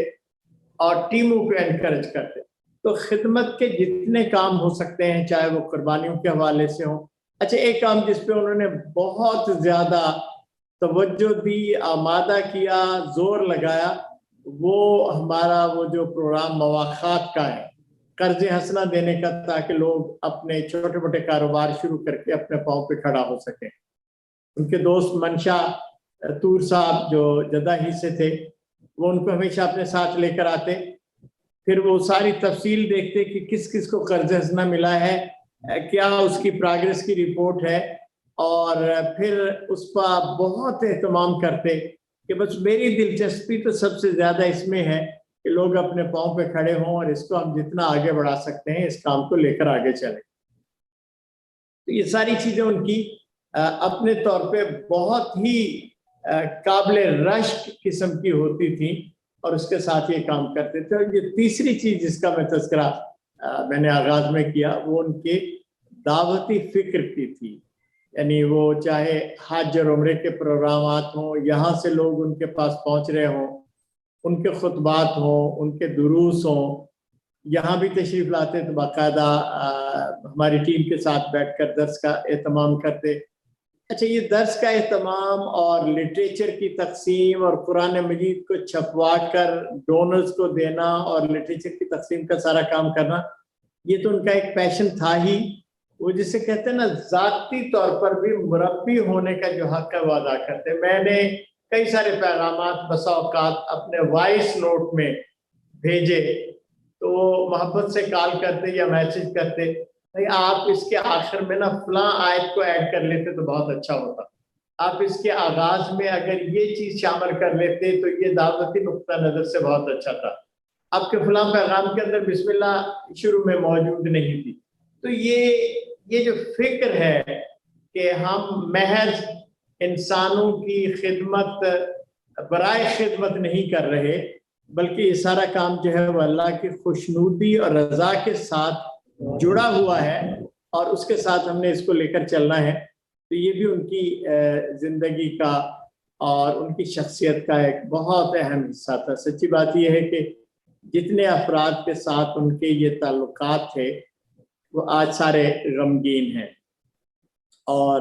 اور ٹیموں کو انکریج کرتے۔ تو خدمت کے جتنے کام ہو سکتے ہیں، چاہے وہ قربانیوں کے حوالے سے ہوں۔ اچھا، ایک کام جس پہ انہوں نے بہت زیادہ توجہ دی، آمادہ کیا، زور لگایا، وہ ہمارا وہ جو پروگرام مواخات کا ہے، قرض حسنہ دینے کا، تاکہ لوگ اپنے چھوٹے موٹے کاروبار شروع کر کے اپنے پاؤں پہ کھڑا ہو سکیں۔ ان کے دوست منشا تور صاحب جو جدہ ہی سے تھے، وہ ان کو ہمیشہ اپنے ساتھ لے کر آتے، پھر وہ ساری تفصیل دیکھتے کہ کس کس کو قرض حسنہ ملا ہے، کیا اس کی پراگرس کی رپورٹ ہے، اور پھر اس پر بہت اہتمام کرتے کہ بس میری دلچسپی تو سب سے زیادہ اس میں ہے کہ لوگ اپنے پاؤں پہ کھڑے ہوں اور اس کو ہم جتنا آگے بڑھا سکتے ہیں اس کام کو لے کر آگے چلیں۔ تو یہ ساری چیزیں ان کی اپنے طور پہ بہت ہی قابل رشک قسم کی ہوتی تھیں اور اس کے ساتھ یہ کام کرتے تھے۔ اور یہ تیسری چیز جس کا میں تذکرہ میں نے آغاز میں کیا، وہ ان کے دعوتی فکر کی تھی۔ یعنی وہ چاہے حج اور عمرے کے پروگرامات ہوں، یہاں سے لوگ ان کے پاس پہنچ رہے ہوں، ان کے خطبات ہوں، ان کے دروس ہوں، یہاں بھی تشریف لاتے تو باقاعدہ ہماری ٹیم کے ساتھ بیٹھ کر درس کا اہتمام کرتے۔ اچھا، یہ درس کا اہتمام اور لٹریچر کی تقسیم اور قرآن مجید کو چھپوا کر ڈونرز کو دینا اور لٹریچر کی تقسیم کا سارا کام کرنا، یہ تو ان کا ایک پیشن تھا ہی۔ وہ جسے کہتے ہیں نا، ذاتی طور پر بھی مربی ہونے کا جو حق ہے وہ ادا کرتے۔ میں نے کئی سارے پیغامات بسا اوقات اپنے وائس نوٹ میں بھیجے تو وہ محبت سے کال کرتے یا میسج کرتے، بھائی آپ اس کے آخر میں نا فلاں آیت کو ایڈ کر لیتے تو بہت اچھا ہوتا، آپ اس کے آغاز میں اگر یہ چیز شامل کر لیتے تو یہ دعوتی نقطہ نظر سے بہت اچھا تھا، آپ کے فلاں پیغام کے اندر بسم اللہ شروع میں موجود نہیں تھی۔ تو یہ جو فکر ہے کہ ہم محض انسانوں کی خدمت برائے خدمت نہیں کر رہے، بلکہ یہ سارا کام جو ہے وہ اللہ کی خوشنودی اور رضا کے ساتھ جڑا ہوا ہے اور اس کے ساتھ ہم نے اس کو لے کر چلنا ہے، تو یہ بھی ان کی زندگی کا اور ان کی شخصیت کا ایک بہت اہم حصہ تھا۔ سچی بات یہ ہے کہ جتنے افراد کے ساتھ ان کے یہ تعلقات تھے وہ آج سارے غمگین ہیں، اور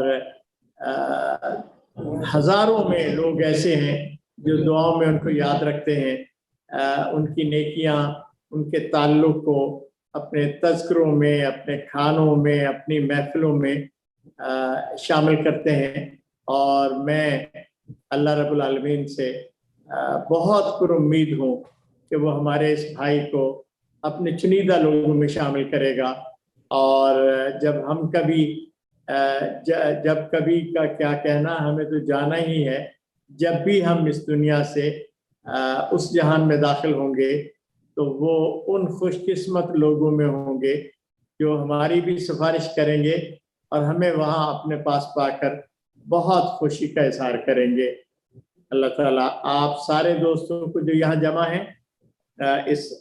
ہزاروں میں لوگ ایسے ہیں جو دعاؤں میں ان کو یاد رکھتے ہیں، ان کی نیکیاں، ان کے تعلق کو اپنے تذکروں میں، اپنے کھانوں میں، اپنی محفلوں میں شامل کرتے ہیں۔ اور میں اللہ رب العالمین سے بہت پر امید ہوں کہ وہ ہمارے اس بھائی کو اپنے چنیدہ لوگوں میں شامل کرے گا، اور جب ہم کبھی جب کبھی کا کیا کہنا، ہمیں تو جانا ہی ہے، جب بھی ہم اس دنیا سے اس جہان میں داخل ہوں گے تو وہ ان خوش قسمت لوگوں میں ہوں گے جو ہماری بھی سفارش کریں گے اور ہمیں وہاں اپنے پاس پا کر بہت خوشی کا اظہار کریں گے۔ اللہ تعالیٰ آپ سارے دوستوں کو جو یہاں جمع ہیں اس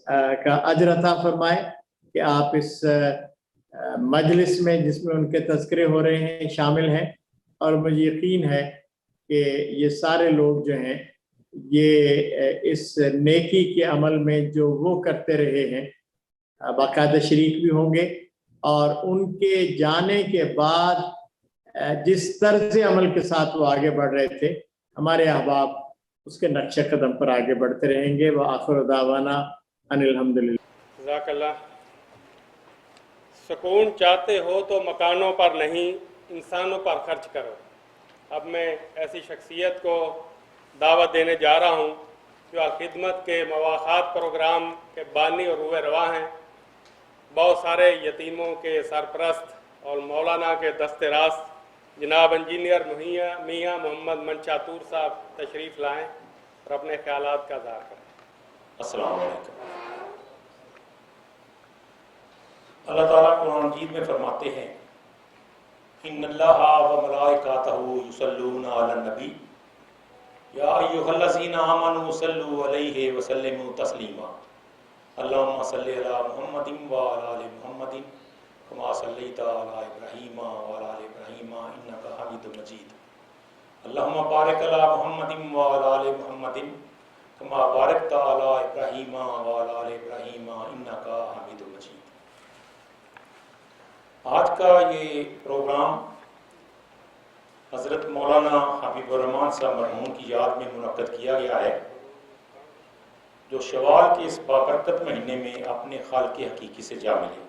کا اجر عطا فرمائے کہ آپ اس مجلس میں جس میں ان کے تذکرے ہو رہے ہیں شامل ہیں، اور مجھے یقین ہے کہ یہ سارے لوگ جو ہیں یہ اس نیکی کے عمل میں جو وہ کرتے رہے ہیں باقاعدہ شریک بھی ہوں گے، اور ان کے جانے کے بعد جس طرز عمل کے ساتھ وہ آگے بڑھ رہے تھے، ہمارے احباب اس کے نقش قدم پر آگے بڑھتے رہیں گے۔ وآخر دعوانا ان الحمدللہ۔ جزاک اللہ. سکون چاہتے ہو تو مکانوں پر نہیں انسانوں پر خرچ کرو. اب میں ایسی شخصیت کو دعوت دینے جا رہا ہوں جو خدمت کے مواخات پروگرام کے بانی اور روح رواں ہیں. بہت سارے یتیموں کے سرپرست اور مولانا کے دست راست جناب انجینئر میاں محمد منشا طور صاحب تشریف لائیں اور اپنے خیالات کا اظہار کریں. السلام علیکم. اللہ تعالیٰ قرآن مجید میں فرماتے ہیں ان اللہ و ملائکتہ یصلون علی النبی یا ایھا الذین آمنوا صلوا علیہ وسلموا تسلیما. اللہم صلی علی محمد وعلی آل محمد کما صلیت علی ابراہیم وعلی آل ابراہیم انک حمید مجید. اللہم بارک علی محمد وعلی آل محمد کما بارکت علی ابراہیم وعلی آل ابراہیم انک حمید مجید. آج کا یہ پروگرام حضرت مولانا حبیب الرحمان صاحب مرحوم کی یاد میں منعقد کیا گیا ہے، جو شوال کے اس بابرکت مہینے میں اپنے خالق حقیقی سے جا ملے.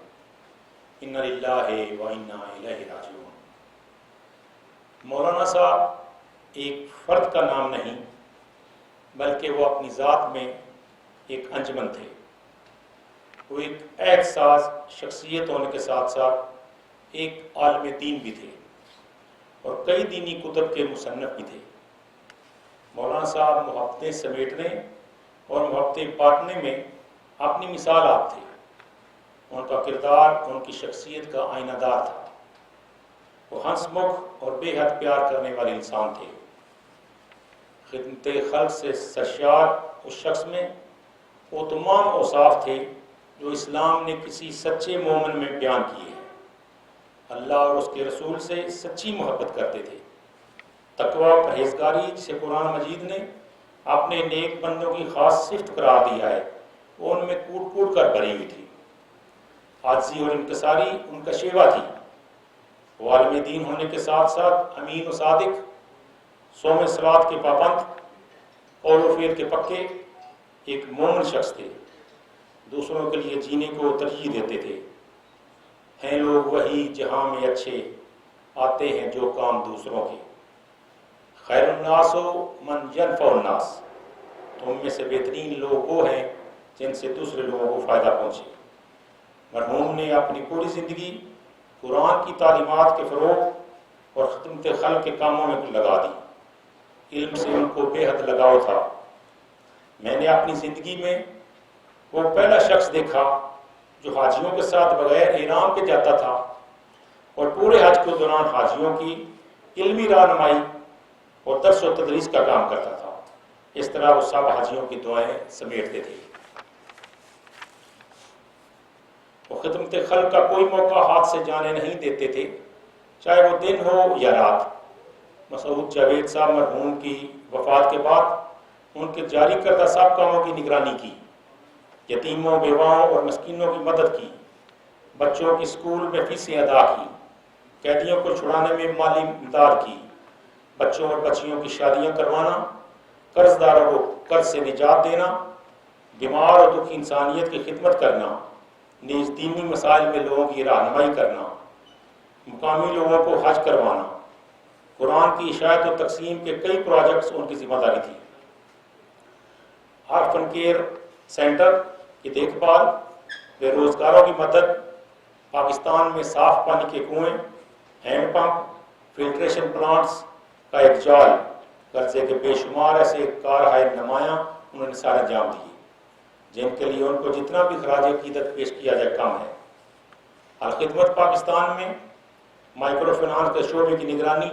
ان للہ و انا الیہ راجعون. مولانا صاحب ایک فرد کا نام نہیں بلکہ وہ اپنی ذات میں ایک انجمن تھے. وہ ایک عہد ساز شخصیت ہونے کے ساتھ ساتھ ایک عالم دین بھی تھے اور کئی دینی کتب کے مصنف بھی تھے. مولانا صاحب محبتیں سمیٹنے اور محبتیں بانٹنے میں اپنی مثال آپ تھے. ان کا کردار ان کی شخصیت کا آئینہ دار تھا. وہ ہنس مکھ اور بے حد پیار کرنے والے انسان تھے. خدمت خلق سے سرشار اس شخص میں وہ تمام اوصاف تھے جو اسلام نے کسی سچے مومن میں بیان کیے ہیں. اللہ اور اس کے رسول سے سچی محبت کرتے تھے. تقوی پرہیزگاری جسے قرآن مجید نے اپنے نیک بندوں کی خاص صفت قرار دیا ہے وہ ان میں کوٹ کوٹ کر بھری ہوئی تھی. عاجزی اور انکساری ان کا شیوا تھی. وہ عالم دین ہونے کے ساتھ ساتھ امین و صادق، صوم صلوات کے پابند، قول و فعل کے پکے ایک مومن شخص تھے. دوسروں کے لیے جینے کو ترجیح دیتے تھے. ہیں لوگ وہی جہاں میں اچھے، آتے ہیں جو کام دوسروں کے. خیر الناس من ینفع الناس. تم میں سے بہترین لوگ وہ ہیں جن سے دوسرے لوگوں کو فائدہ پہنچے. مرحوم نے اپنی پوری زندگی قرآن کی تعلیمات کے فروغ اور خدمت خلق کے کاموں میں لگا دی. علم سے ان کو بے حد لگاؤ تھا. میں نے اپنی زندگی میں وہ پہلا شخص دیکھا جو حاجیوں کے ساتھ بغیر احرام کے جاتا تھا اور پورے حج کے دوران حاجیوں کی علمی رہنمائی اور درس و تدریس کا کام کرتا تھا. اس طرح وہ سب حاجیوں کی دعائیں سمیٹتے تھے. وہ خدمت خلق کا کوئی موقع ہاتھ سے جانے نہیں دیتے تھے، چاہے وہ دن ہو یا رات. مسعود جاوید صاحب مرحوم کی وفات کے بعد ان کے جاری کردہ سب کاموں کی نگرانی کی. یتیموں، بیواؤں اور مسکینوں کی مدد کی. بچوں کی اسکول میں فیسیں ادا کی. قیدیوں کو چھڑانے میں مالی امداد کی. بچوں اور بچیوں کی شادیاں کروانا، قرض داروں کو قرض سے نجات دینا، بیمار اور دکھی انسانیت کی خدمت کرنا، نیز دینی مسائل میں لوگوں کی رہنمائی کرنا، مقامی لوگوں کو حج کروانا. قرآن کی اشاعت و تقسیم کے کئی پروجیکٹس ان کی ذمہ داری تھی. آرفن کیئر سینٹر کی دیکھ بھال، بے روزگاروں کی مدد، پاکستان میں صاف پانی کے کنویں، ہینڈ پمپ، فلٹریشن پلانٹس کا ایک جال، قرضے کے بے شمار ایسے کارہائے نمایاں انہوں نے سارے انجام دیے جن کے لیے ان کو جتنا بھی خراج عقیدت پیش کیا جائے کم ہے. الخدمت پاکستان میں مائکرو فنانس کے شعبے کی نگرانی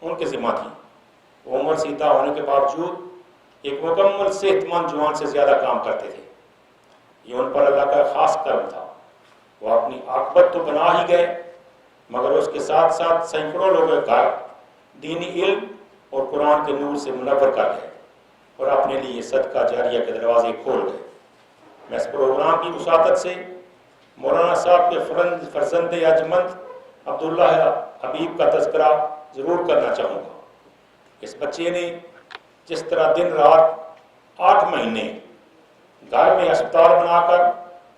ان کے ذمہ تھی. وہ عمر سیدھا ہونے کے باوجود ایک مکمل صحت مند جوان سے زیادہ کام کرتے تھے. یہ ان پر اللہ کا خاص کرم تھا. وہ اپنی عاقبت تو بنا ہی گئے مگر اس کے ساتھ ساتھ سینکڑوں لوگوں کا گھر دینی علم اور قرآن کے نور سے منور کر گئے اور اپنے لیے صدقہ جاریہ کے دروازے کھول گئے. میں اس پروگرام کی وساطت سے مولانا صاحب کے فرزند ارجمند عبداللہ حبیب کا تذکرہ ضرور کرنا چاہوں گا. اس بچے نے جس طرح دن رات 8 مہینے گھر میں اسپتال بنا کر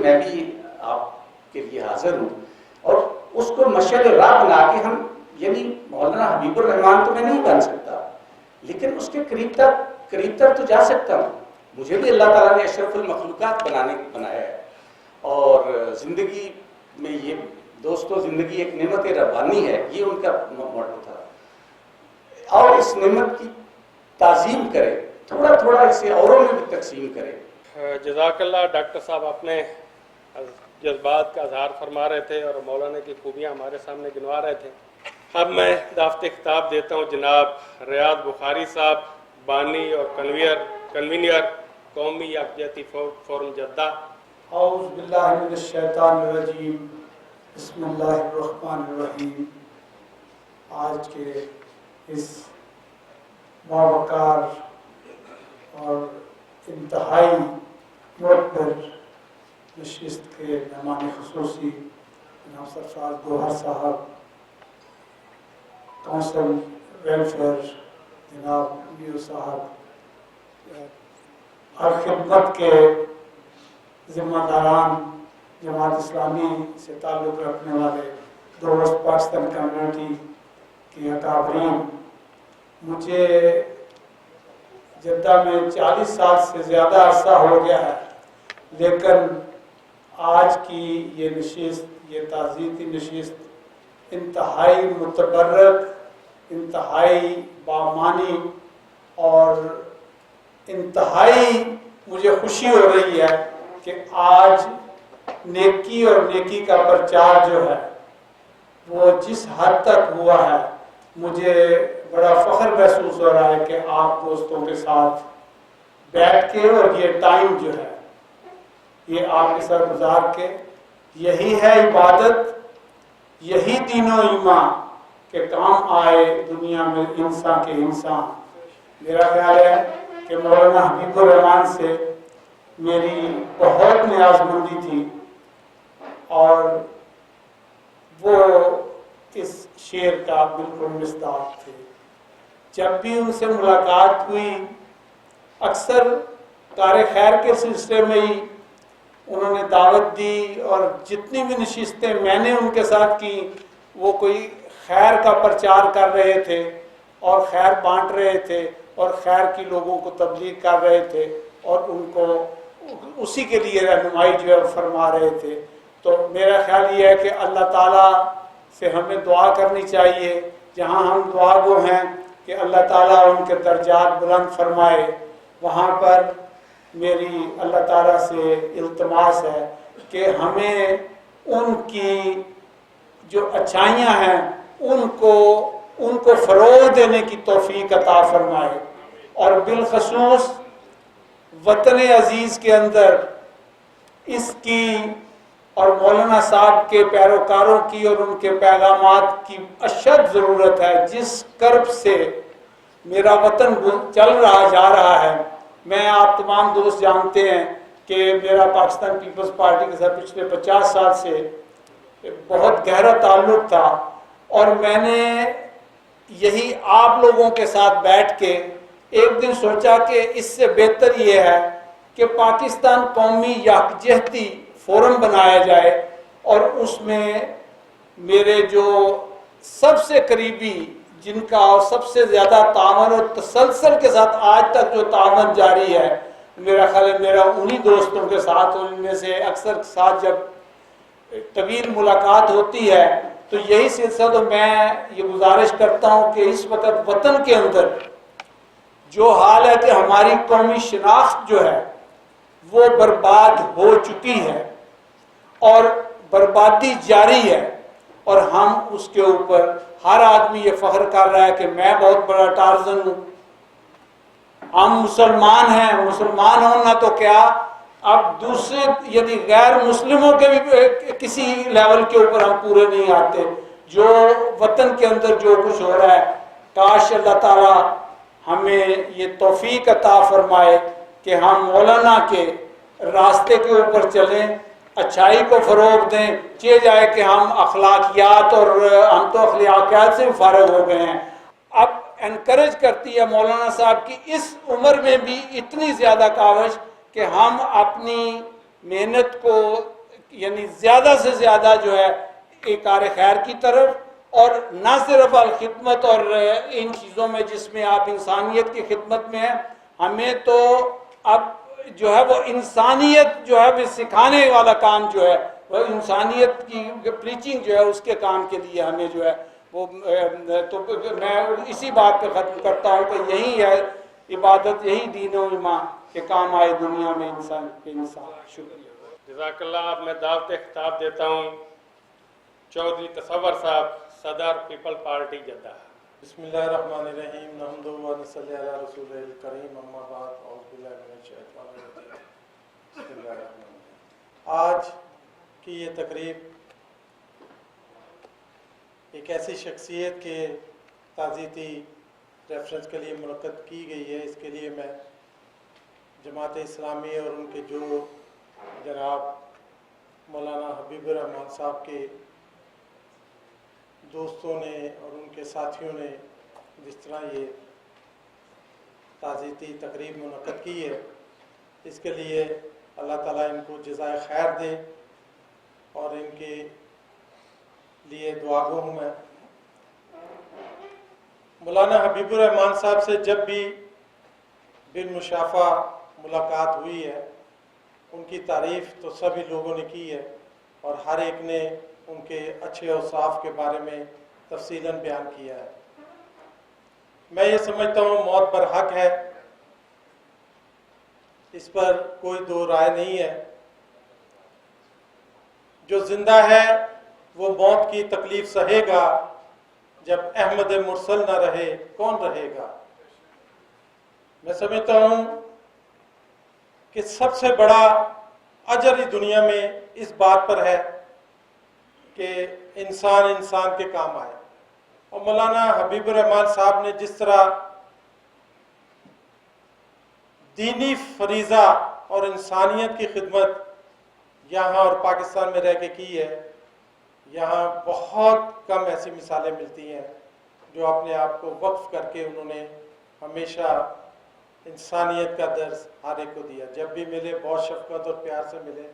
میں بھی آپ کے لیے حاضر ہوں، اور اس کو مشعل راہ بنا کے ہم، یعنی مولانا حبیب الرحمان تو میں نہیں بن سکتا، لیکن اس کے قریب تر تو جا سکتا ہوں۔ مجھے بھی اللہ تعالیٰ نے اشرف المخلوقات بنایا ہے، اور زندگی میں یہ دوستو، زندگی ایک نعمت ربانی ہے، یہ ان کا موٹو تھا، اور اس نعمت کی تعظیم کرے، تھوڑا تھوڑا اسے اوروں میں بھی تقسیم کرے۔ جزاک اللہ ڈاکٹر صاحب، اپنے جذبات کا اظہار فرما رہے تھے اور مولانا کی خوبیاں ہمارے سامنے گنوا رہے تھے۔ اب میں دعوت خطاب دیتا ہوں جناب ریاض بخاری صاحب، بانی اور کنوینر قومی یکجہتی فورم جدہ۔ اعوذ باللہ من الشیطان الرجیم، بسم اللہ الرحمن الرحیم۔ آج کے اس باوقار اور انتہائی معتبر نشست کے مہمان خصوصی جناب سرفراز گوہر صاحب، کونسل ویلفیئر جناب میو صاحب، ہر خدمت کے ذمہ داران، جماعت اسلامی سے تعلق رکھنے والے دوست، پاکستان کمیونٹی کے اکابرین، مجھے جدہ میں 40 سال سے زیادہ عرصہ ہو گیا ہے، لیکن آج کی یہ نشست، یہ تعزیتی نشست انتہائی متبرک، انتہائی بامانی اور انتہائی مجھے خوشی ہو رہی ہے کہ آج نیکی اور نیکی کا پرچار جو ہے وہ جس حد تک ہوا ہے، مجھے بڑا فخر محسوس ہو رہا ہے کہ آپ دوستوں کے ساتھ بیٹھ کے اور یہ ٹائم جو ہے یہ آپ کے ساتھ گزار کے، یہی ہے عبادت، یہی دین و ایمان کہ کام آئے دنیا میں انسان کے انسان۔ میرا خیال ہے کہ مولانا حبیب الرحمان سے میری بہت نیاز مندی تھی، اور وہ اس شعر کا بالکل مصداق تھے۔ جب بھی ان سے ملاقات ہوئی، اکثر کار خیر کے سلسلے میں ہی انہوں نے دعوت دی، اور جتنی بھی نشستیں میں نے ان کے ساتھ کی وہ کوئی خیر کا پرچار کر رہے تھے اور خیر بانٹ رہے تھے اور خیر کی لوگوں کو تبلیغ کر رہے تھے، اور ان کو اسی کے لیے رہنمائی جو ہے فرما رہے تھے۔ تو میرا خیال یہ ہے کہ اللہ تعالیٰ سے ہمیں دعا کرنی چاہیے، جہاں ہم دعا گو ہیں کہ اللہ تعالیٰ ان کے درجات بلند فرمائے، وہاں پر میری اللہ تعالیٰ سے التماس ہے کہ ہمیں ان کی جو اچھائیاں ہیں ان کو فروغ دینے کی توفیق عطا فرمائے، اور بالخصوص وطن عزیز کے اندر اس کی اور مولانا صاحب کے پیروکاروں کی اور ان کے پیغامات کی اشد ضرورت ہے۔ جس کرب سے میرا وطن چل رہا جا رہا ہے، میں آپ تمام دوست جانتے ہیں کہ میرا پاکستان پیپلز پارٹی کے ساتھ پچھلے 50 سال سے بہت گہرا تعلق تھا، اور میں نے یہی آپ لوگوں کے ساتھ بیٹھ کے ایک دن سوچا کہ اس سے بہتر یہ ہے کہ پاکستان قومی یکجہتی فورم بنایا جائے، اور اس میں میرے جو سب سے قریبی، جن کا سب سے زیادہ تعاون اور تسلسل کے ساتھ آج تک جو تعاون جاری ہے، میرا خیال ہے میرا انہی دوستوں کے ساتھ، اور ان میں سے اکثر ساتھ جب طویل ملاقات ہوتی ہے تو یہی سلسلہ، تو میں یہ گزارش کرتا ہوں کہ اس وقت وطن کے اندر جو حال ہے کہ ہماری قومی شناخت جو ہے وہ برباد ہو چکی ہے اور بربادی جاری ہے، اور ہم اس کے اوپر ہر آدمی یہ فخر کر رہا ہے کہ میں بہت بڑا ٹارزن ہوں، ہم مسلمان ہیں، مسلمان ہونا تو کیا، اب دوسرے یعنی غیر مسلموں کے بھی کسی لیول کے اوپر ہم پورے نہیں آتے۔ جو وطن کے اندر جو کچھ ہو رہا ہے، کاش اللہ تعالیٰ ہمیں یہ توفیق عطا فرمائے کہ ہم مولانا کے راستے کے اوپر چلیں، اچھائی کو فروغ دیں، چاہے جائے کہ ہم اخلاقیات، اور ہم تو اخلاقیات سے بھی فارغ ہو گئے ہیں، اب انکریج کرتی ہے مولانا صاحب کی اس عمر میں بھی اتنی زیادہ کاوش کہ ہم اپنی محنت کو یعنی زیادہ سے زیادہ جو ہے ایک کار خیر کی طرف، اور نہ صرف الخدمت اور ان چیزوں میں جس میں آپ انسانیت کی خدمت میں ہیں، ہمیں تو اب جو ہے وہ انسانیت جو ہے وہ سکھانے والا کام جو ہے، وہ انسانیت کی پریچنگ جو ہے اس کے کام کے لیے ہمیں جو ہے وہ تو میں اسی بات پہ ختم کرتا ہوں کہ یہی ہے عبادت، یہی دین و ایمان کے کام آئے دنیا میں انسان کے انسان. شکریہ. جزاک اللہ. اب میں دعوت خطاب دیتا ہوں چودھری تصور صاحب، صدر پیپل پارٹی جدہ. بسم اللہ الرحمن الرحیم. نحمدہ و نصلی علی رسول الکریم. اما بعد. اعوذ باللہ من الشیطان الرجیم. بسم اللہ الرحمن الرحیم. آج کی یہ تقریب ایک ایسی شخصیت کے تعزیتی ریفرنس کے لیے منعقد کی گئی ہے. اس کے لیے میں جماعت اسلامی اور ان کے جو جناب مولانا حبیب الرحمان صاحب کے دوستوں نے اور ان کے ساتھیوں نے جس طرح یہ تعزیتی تقریب منعقد کی ہے، اس کے لیے اللہ تعالیٰ ان کو جزائے خیر دے اور ان کے لیے دعا گو ہوں. میں مولانا حبیب الرحمان صاحب سے جب بھی بالمشافہ ملاقات ہوئی ہے، ان کی تعریف تو سبھی لوگوں نے کی ہے اور ہر ایک نے ان کے اچھے اوصاف کے بارے میں تفصیلاً بیان کیا ہے. میں یہ سمجھتا ہوں موت پر حق ہے، اس پر کوئی دو رائے نہیں ہے. جو زندہ ہے وہ موت کی تکلیف سہے گا، جب احمد مرسل نہ رہے کون رہے گا. میں سمجھتا ہوں کہ سب سے بڑا اجر ہی دنیا میں اس بات پر ہے کہ انسان انسان کے کام آئے. اور مولانا حبیب الرحمان صاحب نے جس طرح دینی فریضہ اور انسانیت کی خدمت یہاں اور پاکستان میں رہ کے کی ہے، یہاں بہت کم ایسی مثالیں ملتی ہیں جو اپنے آپ کو وقف کر کے انہوں نے ہمیشہ انسانیت کا درس ہر ایک کو دیا. جب بھی ملے بہت شفقت اور پیار سے ملے.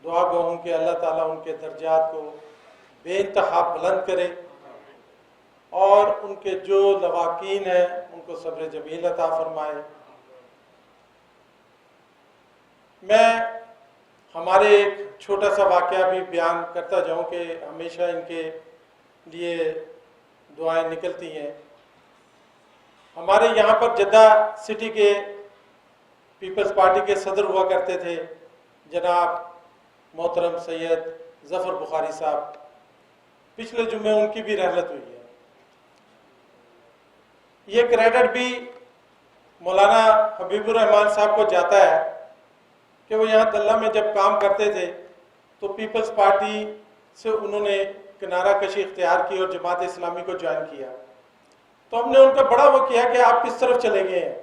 دعا گو ہوں کہ اللہ تعالیٰ ان کے درجات کو بے انتہا بلند کرے اور ان کے جو لواقین ہیں ان کو صبر جمیل عطا فرمائے. میں ہمارے ایک چھوٹا سا واقعہ بھی بیان کرتا جاؤں کہ ہمیشہ ان کے لیے دعائیں نکلتی ہیں. ہمارے یہاں پر جدہ سٹی کے پیپلز پارٹی کے صدر ہوا کرتے تھے جناب محترم سید ظفر بخاری صاحب. پچھلے جمعے ان کی بھی رحلت ہوئی ہے. یہ کریڈٹ بھی مولانا حبیب الرحمان صاحب کو جاتا ہے کہ وہ یہاں دلہ میں جب کام کرتے تھے تو پیپلز پارٹی سے انہوں نے کنارہ کشی اختیار کی اور جماعت اسلامی کو جوائن کیا. تو ہم نے ان کا بڑا وہ کیا کہ آپ کس طرف چلے گئے ہیں،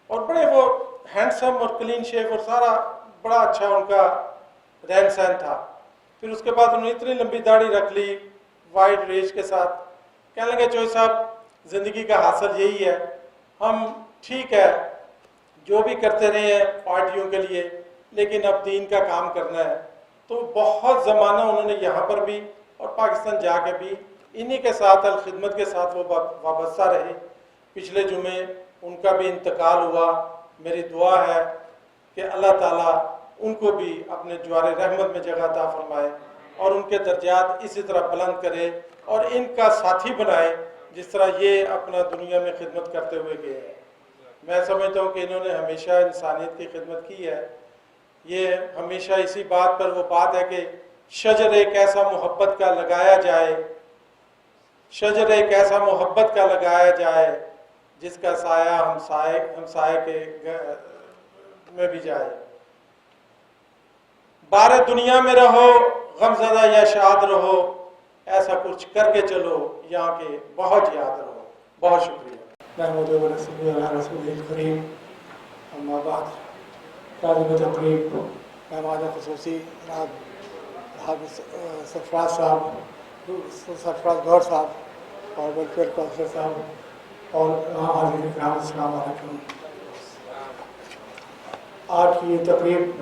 اور بڑے وہ ہینڈسم اور کلین شیف اور سارا بڑا اچھا ان کا رہن سہن تھا. پھر اس کے بعد انہوں نے اتنی لمبی داڑھی رکھ لی وائٹ ریش کے ساتھ. کہنے لگے چوہے صاحب زندگی کا حاصل یہی ہے، ہم ٹھیک ہے جو بھی کرتے رہے ہیں پارٹیوں کے لیے لیکن اب دین کا کام کرنا ہے. تو بہت زمانہ انہوں نے یہاں پر بھی اور پاکستان جا کے بھی انہی کے ساتھ الخدمت کے ساتھ وہ وابستہ رہے. پچھلے جمعے ان کا بھی انتقال ہوا. میری دعا ہے کہ اللہ تعالیٰ ان کو بھی اپنے جوار رحمت میں جگہ عطا فرمائے اور ان کے درجات اسی طرح بلند کرے اور ان کا ساتھی بنائے جس طرح یہ اپنا دنیا میں خدمت کرتے ہوئے گئے ہیں. میں سمجھتا ہوں کہ انہوں نے ہمیشہ انسانیت کی خدمت کی ہے. یہ ہمیشہ اسی بات پر وہ بات ہے کہ شجر ایک ایسا محبت کا لگایا جائے، شجر ایک ایسا محبت کا لگایا جائے جس کا سایہ ہمسائے کے میں بھی جائے. بار دنیا میں رہو غم زدہ یا شاد رہو، ایسا کچھ کر کے چلو یہاں کے بہت یاد رہو. بہت شکریہ. نحمد و نصلی علی رسول الکریم. اما بعد. طالب تقریب مہمان خصوصی جناب حافظ سرفراز صاحب، سرفراز گور صاحب اور ویلفیئر کونسلر صاحب اور حاضرین کرام السلام علیکم. آج کی یہ تقریب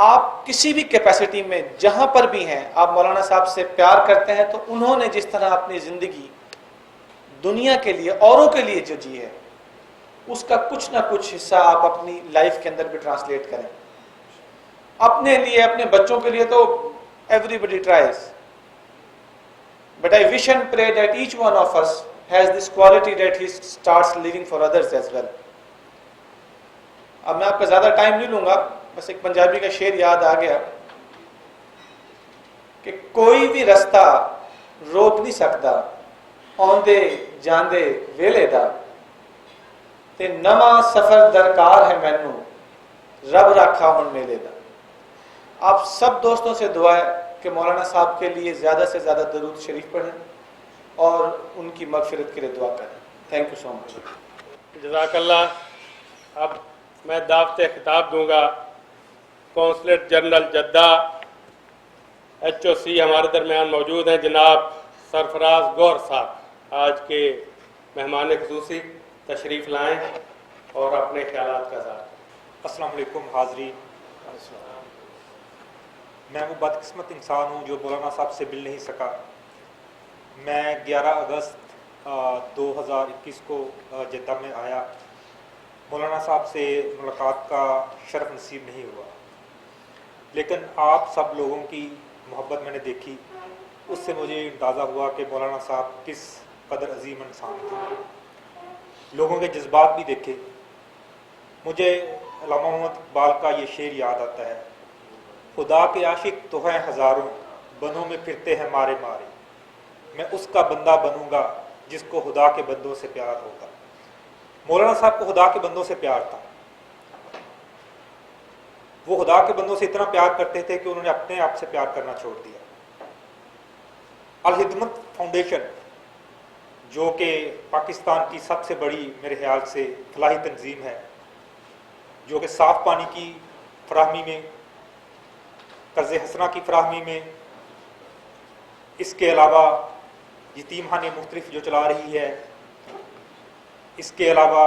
آپ کسی بھی کیپیسٹی میں جہاں پر بھی ہیں، آپ مولانا صاحب سے پیار کرتے ہیں، تو انہوں نے جس طرح اپنی زندگی دنیا کے لیے، اوروں کے لیے جو جی ہے، اس کا کچھ نہ کچھ حصہ آپ اپنی لائف کے اندر بھی ٹرانسلیٹ کریں. اپنے لیے، اپنے بچوں کے لیے تو everybody tries, but I wish and pray that each one of us has this quality that he starts living for others as well. اب میں آپ کا زیادہ ٹائم نہیں لوں گا، بس ایک پنجابی کا شعر یاد آ گیا کہ کوئی بھی رستہ روک نہیں سکتا آندے جاندے ویلے دا، تے نواں سفر درکار ہے مینوں رب رکھا ہن میلے دا. آپ سب دوستوں سے دعا ہے کہ مولانا صاحب کے لیے زیادہ سے زیادہ درود شریف پڑھیں اور ان کی مغفرت کے لیے دعا کریں. تھینک یو سو مچ. جزاک اللہ. اب میں دعوت خطاب دوں گا کونسلیٹ جنرل جدہ HOC ہمارے درمیان موجود ہیں جناب سرفراز گور صاحب. آج کے مہمان خصوصی تشریف لائیں اور اپنے خیالات کا اظہار کریں. السلام علیکم حاضرین. میں وہ بدقسمت انسان ہوں جو مولانا صاحب سے مل نہیں سکا. میں 11 اگست 2021 کو جدہ میں آیا. مولانا صاحب سے ملاقات کا شرف نصیب نہیں ہوا، لیکن آپ سب لوگوں کی محبت میں نے دیکھی. اس سے مجھے اندازہ ہوا کہ مولانا صاحب کس قدر عظیم انسان تھے. لوگوں کے جذبات بھی دیکھے. مجھے علامہ محمد اقبال کا یہ شعر یاد آتا ہے، خدا کے عاشق تو ہیں ہزاروں، بنوں میں پھرتے ہیں مارے مارے، میں اس کا بندہ بنوں گا جس کو خدا کے بندوں سے پیار ہوگا. مولانا صاحب کو خدا کے بندوں سے پیار تھا. وہ خدا کے بندوں سے اتنا پیار کرتے تھے کہ انہوں نے اپنے آپ سے پیار کرنا چھوڑ دیا. الخدمت فاؤنڈیشن جو کہ پاکستان کی سب سے بڑی میرے خیال سے فلاحی تنظیم ہے، جو کہ صاف پانی کی فراہمی میں، قرض حسنہ کی فراہمی میں، اس کے علاوہ یتیم خانے مختلف جو چلا رہی ہے، اس کے علاوہ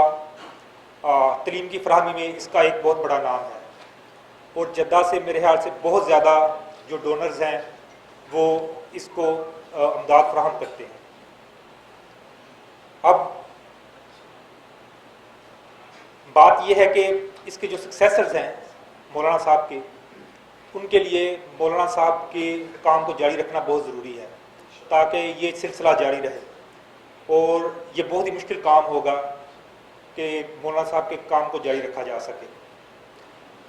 تعلیم کی فراہمی میں اس کا ایک بہت بڑا نام ہے. اور جدہ سے میرے خیال سے بہت زیادہ جو ڈونرز ہیں وہ اس کو امداد فراہم کرتے ہیں. اب بات یہ ہے کہ اس کے جو سکسیسرز ہیں مولانا صاحب کے، ان کے لیے مولانا صاحب کے کام کو جاری رکھنا بہت ضروری ہے تاکہ یہ سلسلہ جاری رہے. اور یہ بہت ہی مشکل کام ہوگا کہ مولانا صاحب کے کام کو جاری رکھا جا سکے.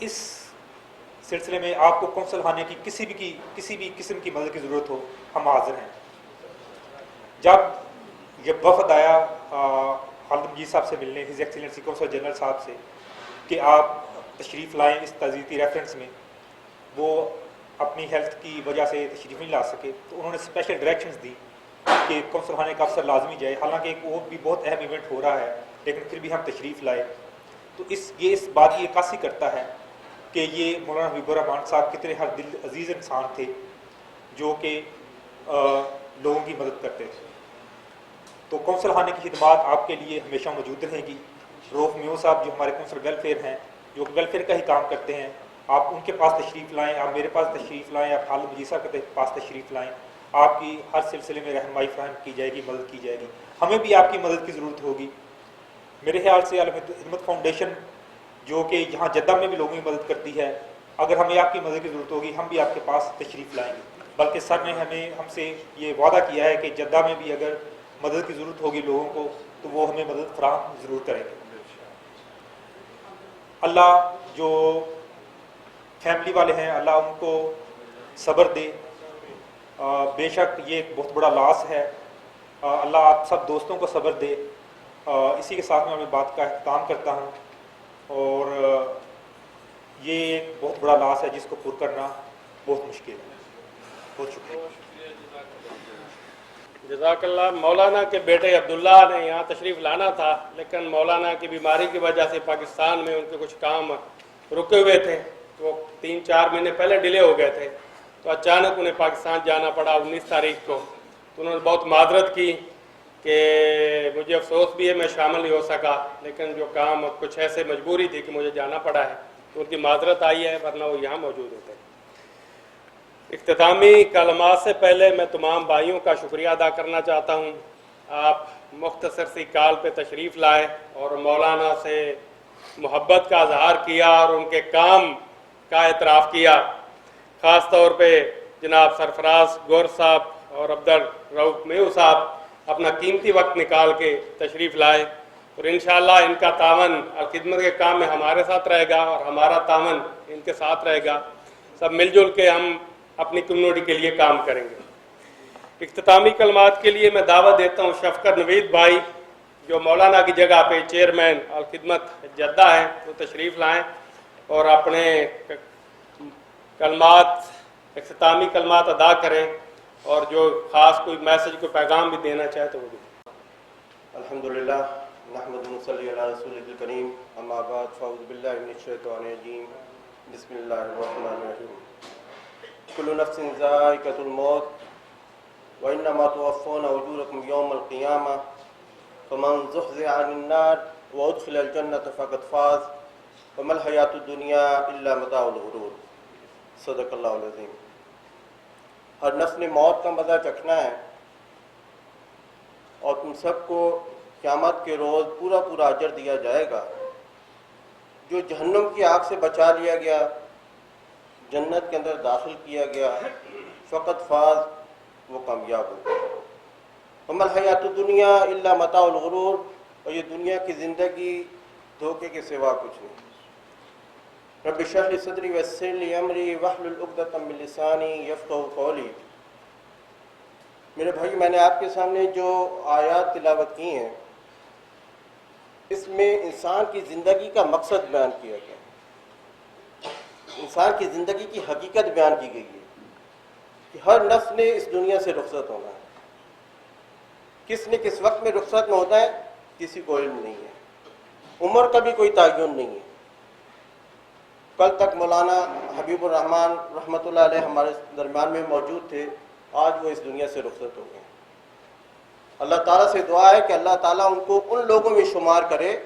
اس سلسلے میں آپ کو کونسل خانے کی کسی بھی قسم کی مدد کی ضرورت ہو، ہم حاضر ہیں. جب یہ وفد آیا خالد مجید صاحب سے ملنے، ہز ایکسیلنسی کونسل جنرل صاحب سے، کہ آپ تشریف لائیں اس تعزیتی ریفرنس میں، وہ اپنی ہیلتھ کی وجہ سے تشریف نہیں لا سکے، تو انہوں نے اسپیشل ڈائریکشنز دی کہ کونسل خانے کا افسر لازمی جائے. حالانکہ ایک اور بھی بہت اہم ایونٹ ہو رہا ہے، لیکن پھر بھی ہم تشریف لائے. تو اس بات کی عکاسی کرتا ہے کہ یہ مولانا حبیب الرحمان صاحب کتنے ہر دل عزیز انسان تھے جو کہ لوگوں کی مدد کرتے تھے. تو کونسل خانے کی خدمات آپ کے لیے ہمیشہ موجود رہیں گی. روف میو صاحب جو ہمارے کونسل ویلفیئر ہیں، جو ویلفیئر کا ہی کام کرتے ہیں، آپ ان کے پاس تشریف لائیں، آپ میرے پاس تشریف لائیں، آپ خالد مجید صاحب کے پاس تشریف لائیں. آپ کی ہر سلسلے میں رہنمائی فراہم کی جائے گی، مدد کی جائے گی. ہمیں بھی آپ کی مدد کی ضرورت ہوگی. میرے خیال سے الخدمت فاؤنڈیشن جو کہ یہاں جدہ میں بھی لوگوں کی مدد کرتی ہے، اگر ہمیں آپ کی مدد کی ضرورت ہوگی ہم بھی آپ کے پاس تشریف لائیں گے. بلکہ سر نے ہم سے یہ وعدہ کیا ہے کہ جدہ میں بھی اگر مدد کی ضرورت ہوگی لوگوں کو تو وہ ہمیں مدد فراہم ضرور کریں گے. اللہ جو فیملی والے ہیں اللہ ان کو صبر دے. بے شک یہ ایک بہت بڑا لاس ہے. اللہ آپ سب دوستوں کو صبر دے. اسی کے ساتھ میں اپنی بات کا اختتام کرتا ہوں. اور یہ ایک بہت بڑا لاس ہے جس کو پر کرنا بہت مشکل ہے. بہت شکریہ. جزاک اللہ. مولانا کے بیٹے عبداللہ نے یہاں تشریف لانا تھا، لیکن مولانا کی بیماری کی وجہ سے پاکستان میں ان کے کچھ کام رکے ہوئے تھے. وہ 3-4 مہینے پہلے ڈیلے ہو گئے تھے، تو اچانک انہیں پاکستان جانا پڑا 19 تاریخ کو. تو انہوں نے بہت معذرت کی کہ مجھے افسوس بھی ہے میں شامل نہیں ہو سکا، لیکن جو کام کچھ ایسے مجبوری تھی کہ مجھے جانا پڑا ہے. تو ان کی معذرت آئی ہے، ورنہ وہ یہاں موجود ہوتے ہیں۔ اختتامی کلمات سے پہلے میں تمام بھائیوں کا شکریہ ادا کرنا چاہتا ہوں۔ آپ مختصر سی کال پہ تشریف لائے اور مولانا سے محبت کا اظہار کیا اور ان کے کام کا اعتراف کیا۔ خاص طور پہ جناب سرفراز گور صاحب اور عبدالرؤف میو صاحب اپنا قیمتی وقت نکال کے تشریف لائے، اور انشاءاللہ ان کا تعاون الخدمت کے کام میں ہمارے ساتھ رہے گا اور ہمارا تعاون ان کے ساتھ رہے گا۔ سب مل جل کے ہم اپنی کمیونٹی کے لیے کام کریں گے۔ اختتامی کلمات کے لیے میں دعوت دیتا ہوں شفقت نوید بھائی، جو مولانا کی جگہ پہ چیئرمین الخدمت جدہ ہیں، وہ تشریف لائیں اور اپنے کلمات اختتامی کلمات ادا کریں، اور جو خاص کوئی میسج کوئی پیغام بھی دینا چاہے تو وہ بھی۔ الحمدللہ نحمد ونصلی علی رسول الکریم، اما بعد فاعوذ باللہ من الشیطان الرجیم، بسم اللہ الرحمن الرحیم۔ کل نفس ذائقۃ الموت وانما توفون اجورکم یوم القیامہ فمن زحزح عن النار وادخل الجنۃ فقد فاز وما الحیاۃ الدنیا الا متاع الغرور۔ صدق اللہ العظیم۔ ہر نفس نے موت کا مزہ چکھنا ہے، اور تم سب کو قیامت کے روز پورا پورا اجر دیا جائے گا۔ جو جہنم کی آگ سے بچا لیا گیا، جنت کے اندر داخل کیا گیا، فقط فاز، وہ کامیاب ہو گیا۔ وما الحیات الدنیا الا متاع الغرور، اور یہ دنیا کی زندگی دھوکے کے سوا کچھ نہیں۔ رب اشرح لی صدری ویسر لی امری واحلل عقدۃ من لسانی یفقہوا قولی۔ میرے بھائی، میں نے آپ کے سامنے جو آیات تلاوت کی ہیں، اس میں انسان کی زندگی کا مقصد بیان کیا گیا، انسان کی زندگی کی حقیقت بیان کی گئی ہے کہ ہر نفس نے اس دنیا سے رخصت ہونا ہے۔ کس نے کس وقت میں رخصت میں ہوتا ہے کسی کو علم نہیں ہے، عمر کا بھی کوئی تعین نہیں ہے۔ کل تک مولانا حبیب الرحمان رحمۃ اللہ علیہ ہمارے درمیان میں موجود تھے، آج وہ اس دنیا سے رخصت ہو گئے۔ اللہ تعالیٰ سے دعا ہے کہ اللہ تعالیٰ ان کو ان لوگوں میں شمار کرے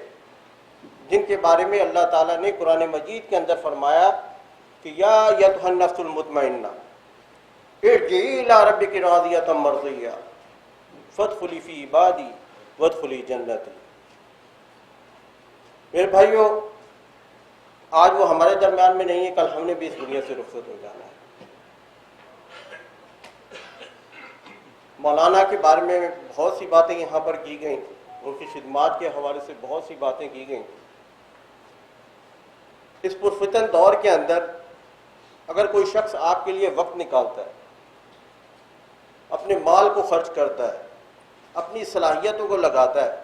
جن کے بارے میں اللہ تعالیٰ نے قرآن مجید کے اندر فرمایا کہ یا ایھا النفس المطمئنہ ارجعی الی ربک راضیۃ مرضیہ فادخلی فی عبادی وادخلی جنتی۔ میرے بھائیو، آج وہ ہمارے درمیان میں نہیں ہے، کل ہم نے بھی اس دنیا سے رخصت ہو جانا ہے۔ مولانا کے بارے میں بہت سی باتیں یہاں پر کی گئیں، ان کی خدمات کے حوالے سے بہت سی باتیں کی گئیں۔ اس پرفتن دور کے اندر اگر کوئی شخص آپ کے لیے وقت نکالتا ہے، اپنے مال کو خرچ کرتا ہے، اپنی صلاحیتوں کو لگاتا ہے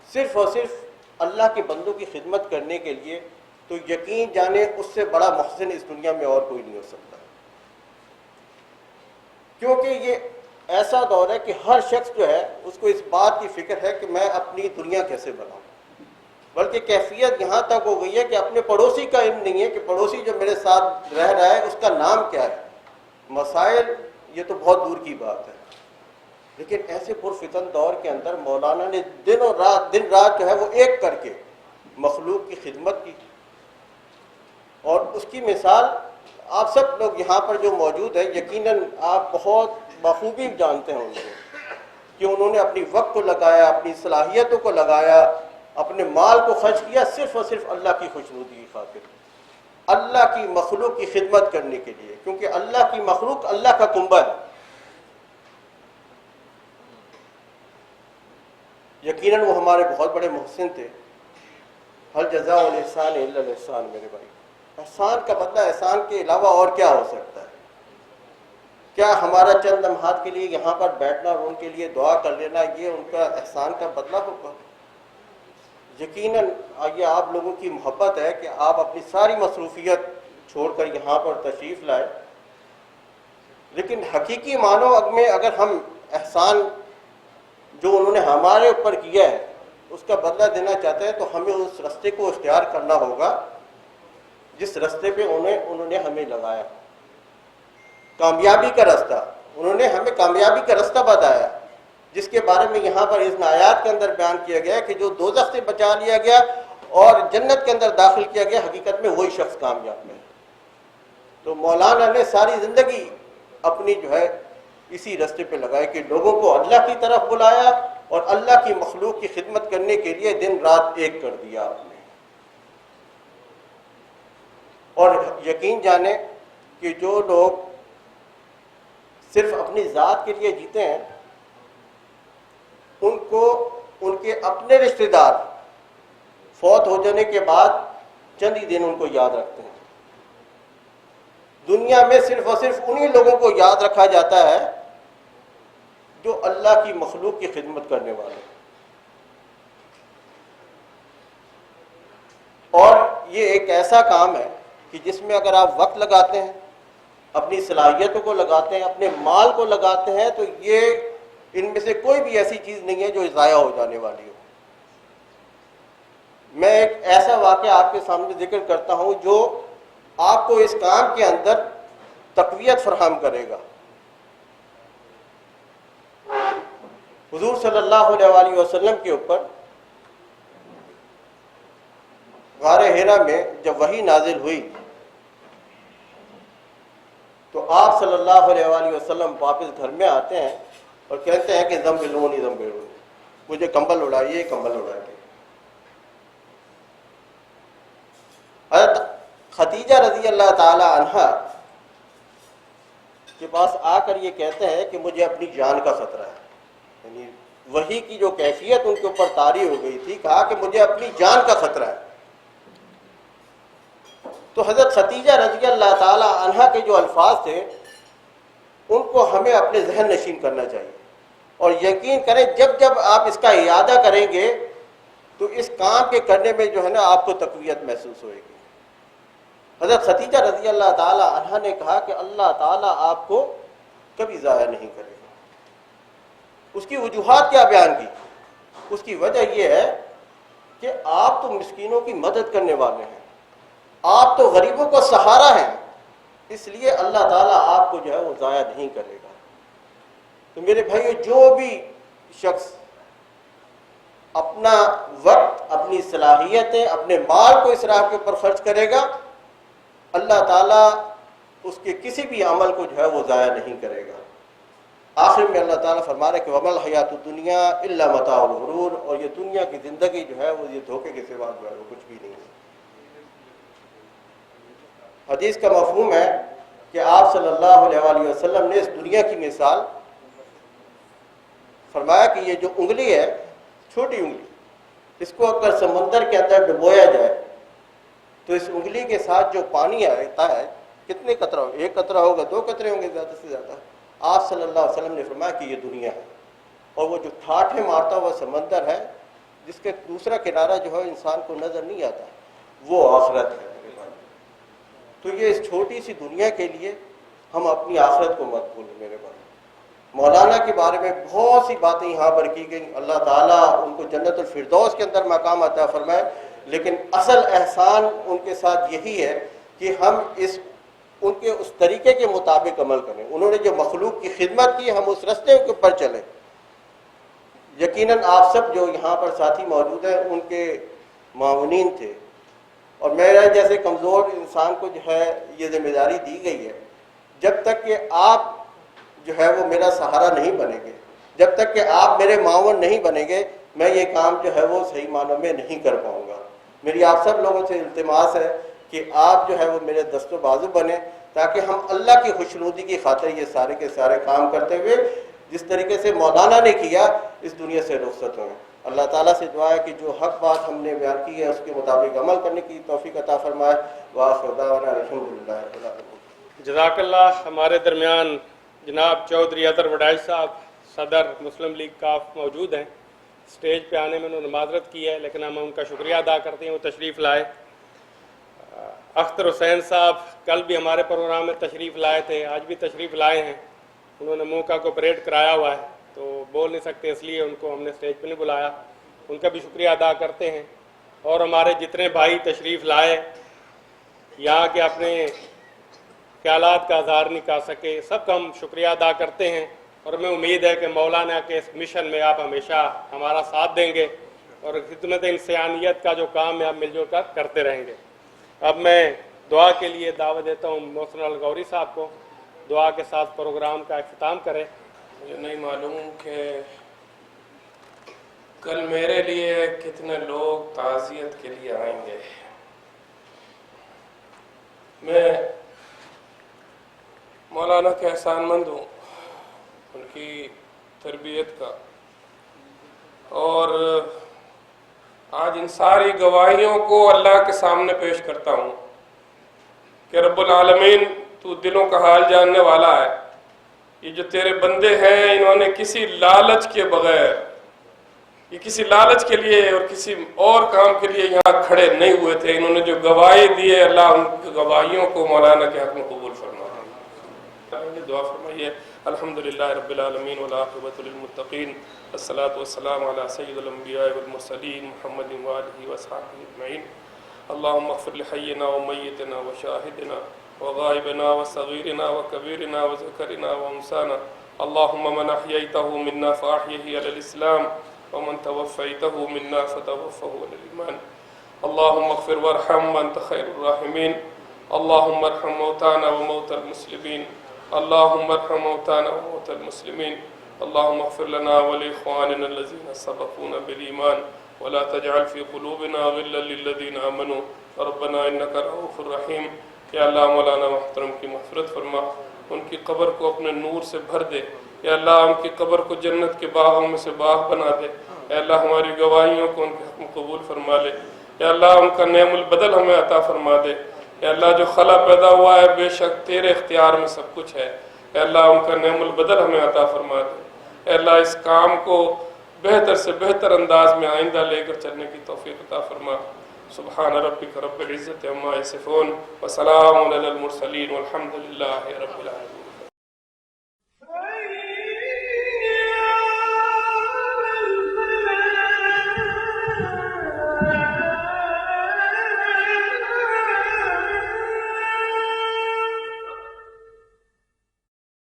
صرف اور صرف اللہ کے بندوں کی خدمت کرنے کے لیے، تو یقین جانے اس سے بڑا محسن اس دنیا میں اور کوئی نہیں ہو سکتا، کیونکہ یہ ایسا دور ہے کہ ہر شخص جو ہے اس کو اس بات کی فکر ہے کہ میں اپنی دنیا کیسے بناؤں، بلکہ کیفیت یہاں تک ہو گئی ہے کہ اپنے پڑوسی کا علم نہیں ہے کہ پڑوسی جو میرے ساتھ رہ رہا ہے اس کا نام کیا ہے۔ مسائل یہ تو بہت دور کی بات ہے، لیکن ایسے پرفتن دور کے اندر مولانا نے دن رات جو ہے وہ ایک کر کے مخلوق کی خدمت کی، اور اس کی مثال آپ سب لوگ یہاں پر جو موجود ہیں یقیناً آپ بہت بخوبی جانتے ہیں ان کو کہ انہوں نے اپنی وقت کو لگایا، اپنی صلاحیتوں کو لگایا، اپنے مال کو خرچ کیا صرف اور صرف اللہ کی خوشنودی کی خاطر، اللہ کی مخلوق کی خدمت کرنے کے لیے، کیونکہ اللہ کی مخلوق اللہ کا کنبہ ہے۔ یقیناً وہ ہمارے بہت بڑے محسن تھے۔ ہل جزاء الاحسان الا الاحسان۔ میرے بھائی، احسان کا بدلہ احسان کے علاوہ اور کیا ہو سکتا ہے؟ کیا ہمارا چند لمحات کے لیے یہاں پر بیٹھنا اور ان کے لیے دعا کر لینا یہ ان کا احسان کا بدلہ ہوگا؟ یقیناً یہ آپ لوگوں کی محبت ہے کہ آپ اپنی ساری مصروفیت چھوڑ کر یہاں پر تشریف لائے، لیکن حقیقی معنوں میں اگر ہم احسان جو انہوں نے ہمارے اوپر کیا ہے اس کا بدلہ دینا چاہتے ہیں تو ہمیں اس راستے کو اختیار کرنا ہوگا جس راستے پہ انہوں نے ہمیں لگایا، کامیابی کا راستہ۔ انہوں نے ہمیں کامیابی کا راستہ بتایا جس کے بارے میں یہاں پر اس آیات کے اندر بیان کیا گیا کہ جو دوزخ سے بچا لیا گیا اور جنت کے اندر داخل کیا گیا، حقیقت میں وہی شخص کامیاب ہے۔ تو مولانا نے ساری زندگی اپنی جو ہے اسی راستے پہ لگائے کہ لوگوں کو اللہ کی طرف بلایا اور اللہ کی مخلوق کی خدمت کرنے کے لیے دن رات ایک کر دیا آپ نے۔ اور یقین جانیں کہ جو لوگ صرف اپنی ذات کے لیے جیتے ہیں ان کو ان کے اپنے رشتہ دار فوت ہو جانے کے بعد چند ہی دن ان کو یاد رکھتے ہیں۔ دنیا میں صرف اور صرف انہی لوگوں کو یاد رکھا جاتا ہے جو اللہ کی مخلوق کی خدمت کرنے والے ہیں۔ اور یہ ایک ایسا کام ہے کہ جس میں اگر آپ وقت لگاتے ہیں، اپنی صلاحیتوں کو لگاتے ہیں، اپنے مال کو لگاتے ہیں، تو یہ ان میں سے کوئی بھی ایسی چیز نہیں ہے جو ضائع ہو جانے والی ہو۔ میں ایک ایسا واقعہ آپ کے سامنے ذکر کرتا ہوں جو آپ کو اس کام کے اندر تقویت فراہم کرے گا۔ حضور صلی اللہ علیہ وآلہ وسلم کے اوپر غار حرا میں جب وحی نازل ہوئی تو آپ صلی اللہ علیہ وآلہ وسلم واپس گھر میں آتے ہیں اور کہتے ہیں کہ زمبلونی زمبلونی، مجھے کمبل اڑائیے کمبل اڑائیے۔ حضرت خدیجہ رضی اللہ تعالی عنہا کے پاس آ کر یہ کہتے ہیں کہ مجھے اپنی جان کا خطرہ ہے، یعنی وحی کی جو کیفیت ان کے اوپر طاری ہو گئی تھی، کہا کہ مجھے اپنی جان کا خطرہ ہے۔ تو حضرت خدیجہ رضی اللہ تعالی عنہا کے جو الفاظ تھے ان کو ہمیں اپنے ذہن نشین کرنا چاہیے، اور یقین کریں جب جب آپ اس کا اعادہ کریں گے تو اس کام کے کرنے میں جو ہے نا آپ کو تقویت محسوس ہوئے گی۔ حضرت خدیجہ رضی اللہ تعالی عنہا نے کہا کہ اللہ تعالیٰ آپ کو کبھی ضائع نہیں کرے گا۔ اس کی وجوہات کیا بیان کی؟ اس کی وجہ یہ ہے کہ آپ تو مسکینوں کی مدد کرنے والے ہیں، آپ تو غریبوں کو سہارا ہیں، اس لیے اللہ تعالیٰ آپ کو جو ہے وہ ضائع نہیں کرے گا۔ تو میرے بھائیو، جو بھی شخص اپنا وقت، اپنی صلاحیتیں، اپنے مال کو اس راہ کے اوپر خرچ کرے گا، اللہ تعالیٰ اس کے کسی بھی عمل کو جو ہے وہ ضائع نہیں کرے گا۔ آخر میں اللہ تعالیٰ فرما رہا ہے کہ وَمَا الْحَيَاةُ الدُّنْيَا إِلَّا مَتَاعُ الْغُرُورِ، اور یہ دنیا کی زندگی جو ہے وہ یہ دھوکے کے سوا جو ہے وہ کچھ بھی نہیں ہے۔ حدیث کا مفہوم ہے کہ آپ صلی اللہ علیہ وآلہ وسلم نے اس دنیا کی مثال فرمایا کہ یہ جو انگلی ہے، چھوٹی انگلی، اس کو اگر سمندر کے اندر ڈبویا جائے تو اس انگلی کے ساتھ جو پانی آتا ہے کتنے قطرہ ہوگا؟ ایک قطرہ ہوگا، دو قطرے ہوں گے زیادہ سے زیادہ۔ آپ صلی اللہ علیہ وسلم نے فرمایا کہ یہ دنیا ہے، اور وہ جو ٹھاٹھے مارتا ہوا سمندر ہے جس کے دوسرا کنارہ جو ہے انسان کو نظر نہیں آتا، وہ آخرت ہے۔ تو یہ اس چھوٹی سی دنیا کے لیے ہم اپنی آخرت کو مت بھولیں میرے بھائی۔ مولانا کے بارے میں بہت سی باتیں یہاں پر کی گئیں، اللہ تعالیٰ ان کو جنت الفردوس کے اندر مقام عطا فرمائے، لیکن اصل احسان ان کے ساتھ یہی ہے کہ ہم ان کے اس طریقے کے مطابق عمل کریں۔ انہوں نے جو مخلوق کی خدمت کی، ہم اس راستے کے اوپر چلیں۔ یقیناً آپ سب جو یہاں پر ساتھی موجود ہیں ان کے معاونین تھے، اور میرا جیسے کمزور انسان کو جو ہے یہ ذمہ داری دی گئی ہے، جب تک کہ آپ جو ہے وہ میرا سہارا نہیں بنیں گے، جب تک کہ آپ میرے معاون نہیں بنیں گے، میں یہ کام جو ہے وہ صحیح معنوں میں نہیں کر پاؤں گا۔ میری آپ سب لوگوں سے التماس ہے کہ آپ جو ہے وہ میرے دست و بازو بنیں، تاکہ ہم اللہ کی خوشنودی کی خاطر یہ سارے کے سارے کام کرتے ہوئے جس طریقے سے مولانا نے کیا اس دنیا سے رخصت ہوئیں۔ اللہ تعالیٰ سے دعا ہے کہ جو حق بات ہم نے بیان کی ہے اس کے مطابق عمل کرنے کی توفیق عطا فرمائے۔ وآخر دعوانا الحمدللہ رب العالمین۔ جزاک اللہ۔ ہمارے درمیان جناب چودھری اظہر وڈائی صاحب صدر مسلم لیگ کاف موجود ہیں۔ اسٹیج پہ آنے میں انہوں نے معذرت کی ہے، لیکن ہم ان کا شکریہ ادا کرتے ہیں، وہ تشریف لائے۔ اختر حسین صاحب کل بھی ہمارے پروگرام میں تشریف لائے تھے، آج بھی تشریف لائے ہیں۔ انہوں نے منہ کا کوپریٹ کرایا ہوا ہے تو بول نہیں سکتے، اس لیے ان کو ہم نے اسٹیج پہ نہیں بلایا، ان کا بھی شکریہ ادا کرتے ہیں۔ اور ہمارے جتنے بھائی تشریف لائے یہاں کے اپنے خیالات کا اظہار نہیں کر سکے، سب کا ہم شکریہ ادا کرتے ہیں، اور ہمیں امید ہے کہ مولانا کے اس مشن میں آپ ہمیشہ ہمارا ساتھ دیں گے اور خدمت انسانیت کا جو کام ہے آپ مل جل کر کرتے رہیں گے۔ اب میں دعا کے لیے دعوت دیتا ہوں محسن الغوری صاحب کو، دعا کے ساتھ پروگرام کا اختتام کریں۔ مجھے نہیں معلوم کہ کل میرے لیے کتنے لوگ تعزیت کے لیے آئیں گے۔ میں مولانا کا احسان مند ہوں ان کی تربیت کا، اور آج ان ساری گواہیوں کو اللہ کے سامنے پیش کرتا ہوں کہ رب العالمین تو دلوں کا حال جاننے والا ہے۔ یہ جو تیرے بندے ہیں انہوں نے کسی لالچ کے بغیر، یہ کسی لالچ کے لیے اور کسی اور کام کے لیے یہاں کھڑے نہیں ہوئے تھے، انہوں نے جو گواہی دی ہے اللہ ان کی گواہیوں کو مولانا کے حق میں قبول فرمائے۔ دعا فرمائیے۔ الحمدللہ رب العالمین والعاقبۃ للمتقین، الصلاۃ والسلام علی سید الانبیاء والمرسلین محمد وآلہ وصحبہ اجمعین۔ اللہم اغفر لحینا ومیتنا وشاہدنا وغائبنا وصغیرنا وکبیرنا وذکرنا وانسانا، اللہم من احییتہ منا فاحیہ علی الاسلام ومن توفیتہ منا فتوفہ علی الایمان، اللہم اغفر وارحم وانت خیر الراحمین، اللہم ارحم موتانا وموتى المسلمین، اللہم ارحم موتانا وموتى المسلمین، اللہم اغفر لنا ولإخواننا الذین سبقونا بالایمان ولا تجعل في قلوبنا غلا للذین آمنوا ربنا انک رؤوف رحیم۔ یا اللہ مولانا محترم کی مغفرت فرما، ان کی قبر کو اپنے نور سے بھر دے، یا اللہ ان کی قبر کو جنت کے باغوں میں سے باغ بنا دے، یا اللہ ہماری گواہیوں کو ان کے حق میں قبول فرما لے، یا اللہ ان کا نعم البدل ہمیں عطا فرما دے، یا اللہ جو خلا پیدا ہوا ہے بے شک تیرے اختیار میں سب کچھ ہے، یا اللہ ان کا نعم البدل ہمیں عطا فرما دے، یا اللہ اس کام کو بہتر سے بہتر انداز میں آئندہ لے کر چلنے کی توفیق عطا فرما۔ سبحان ربک رب العزت عما یصفون وسلام علی المرسلین والحمد للہ رب العالمین۔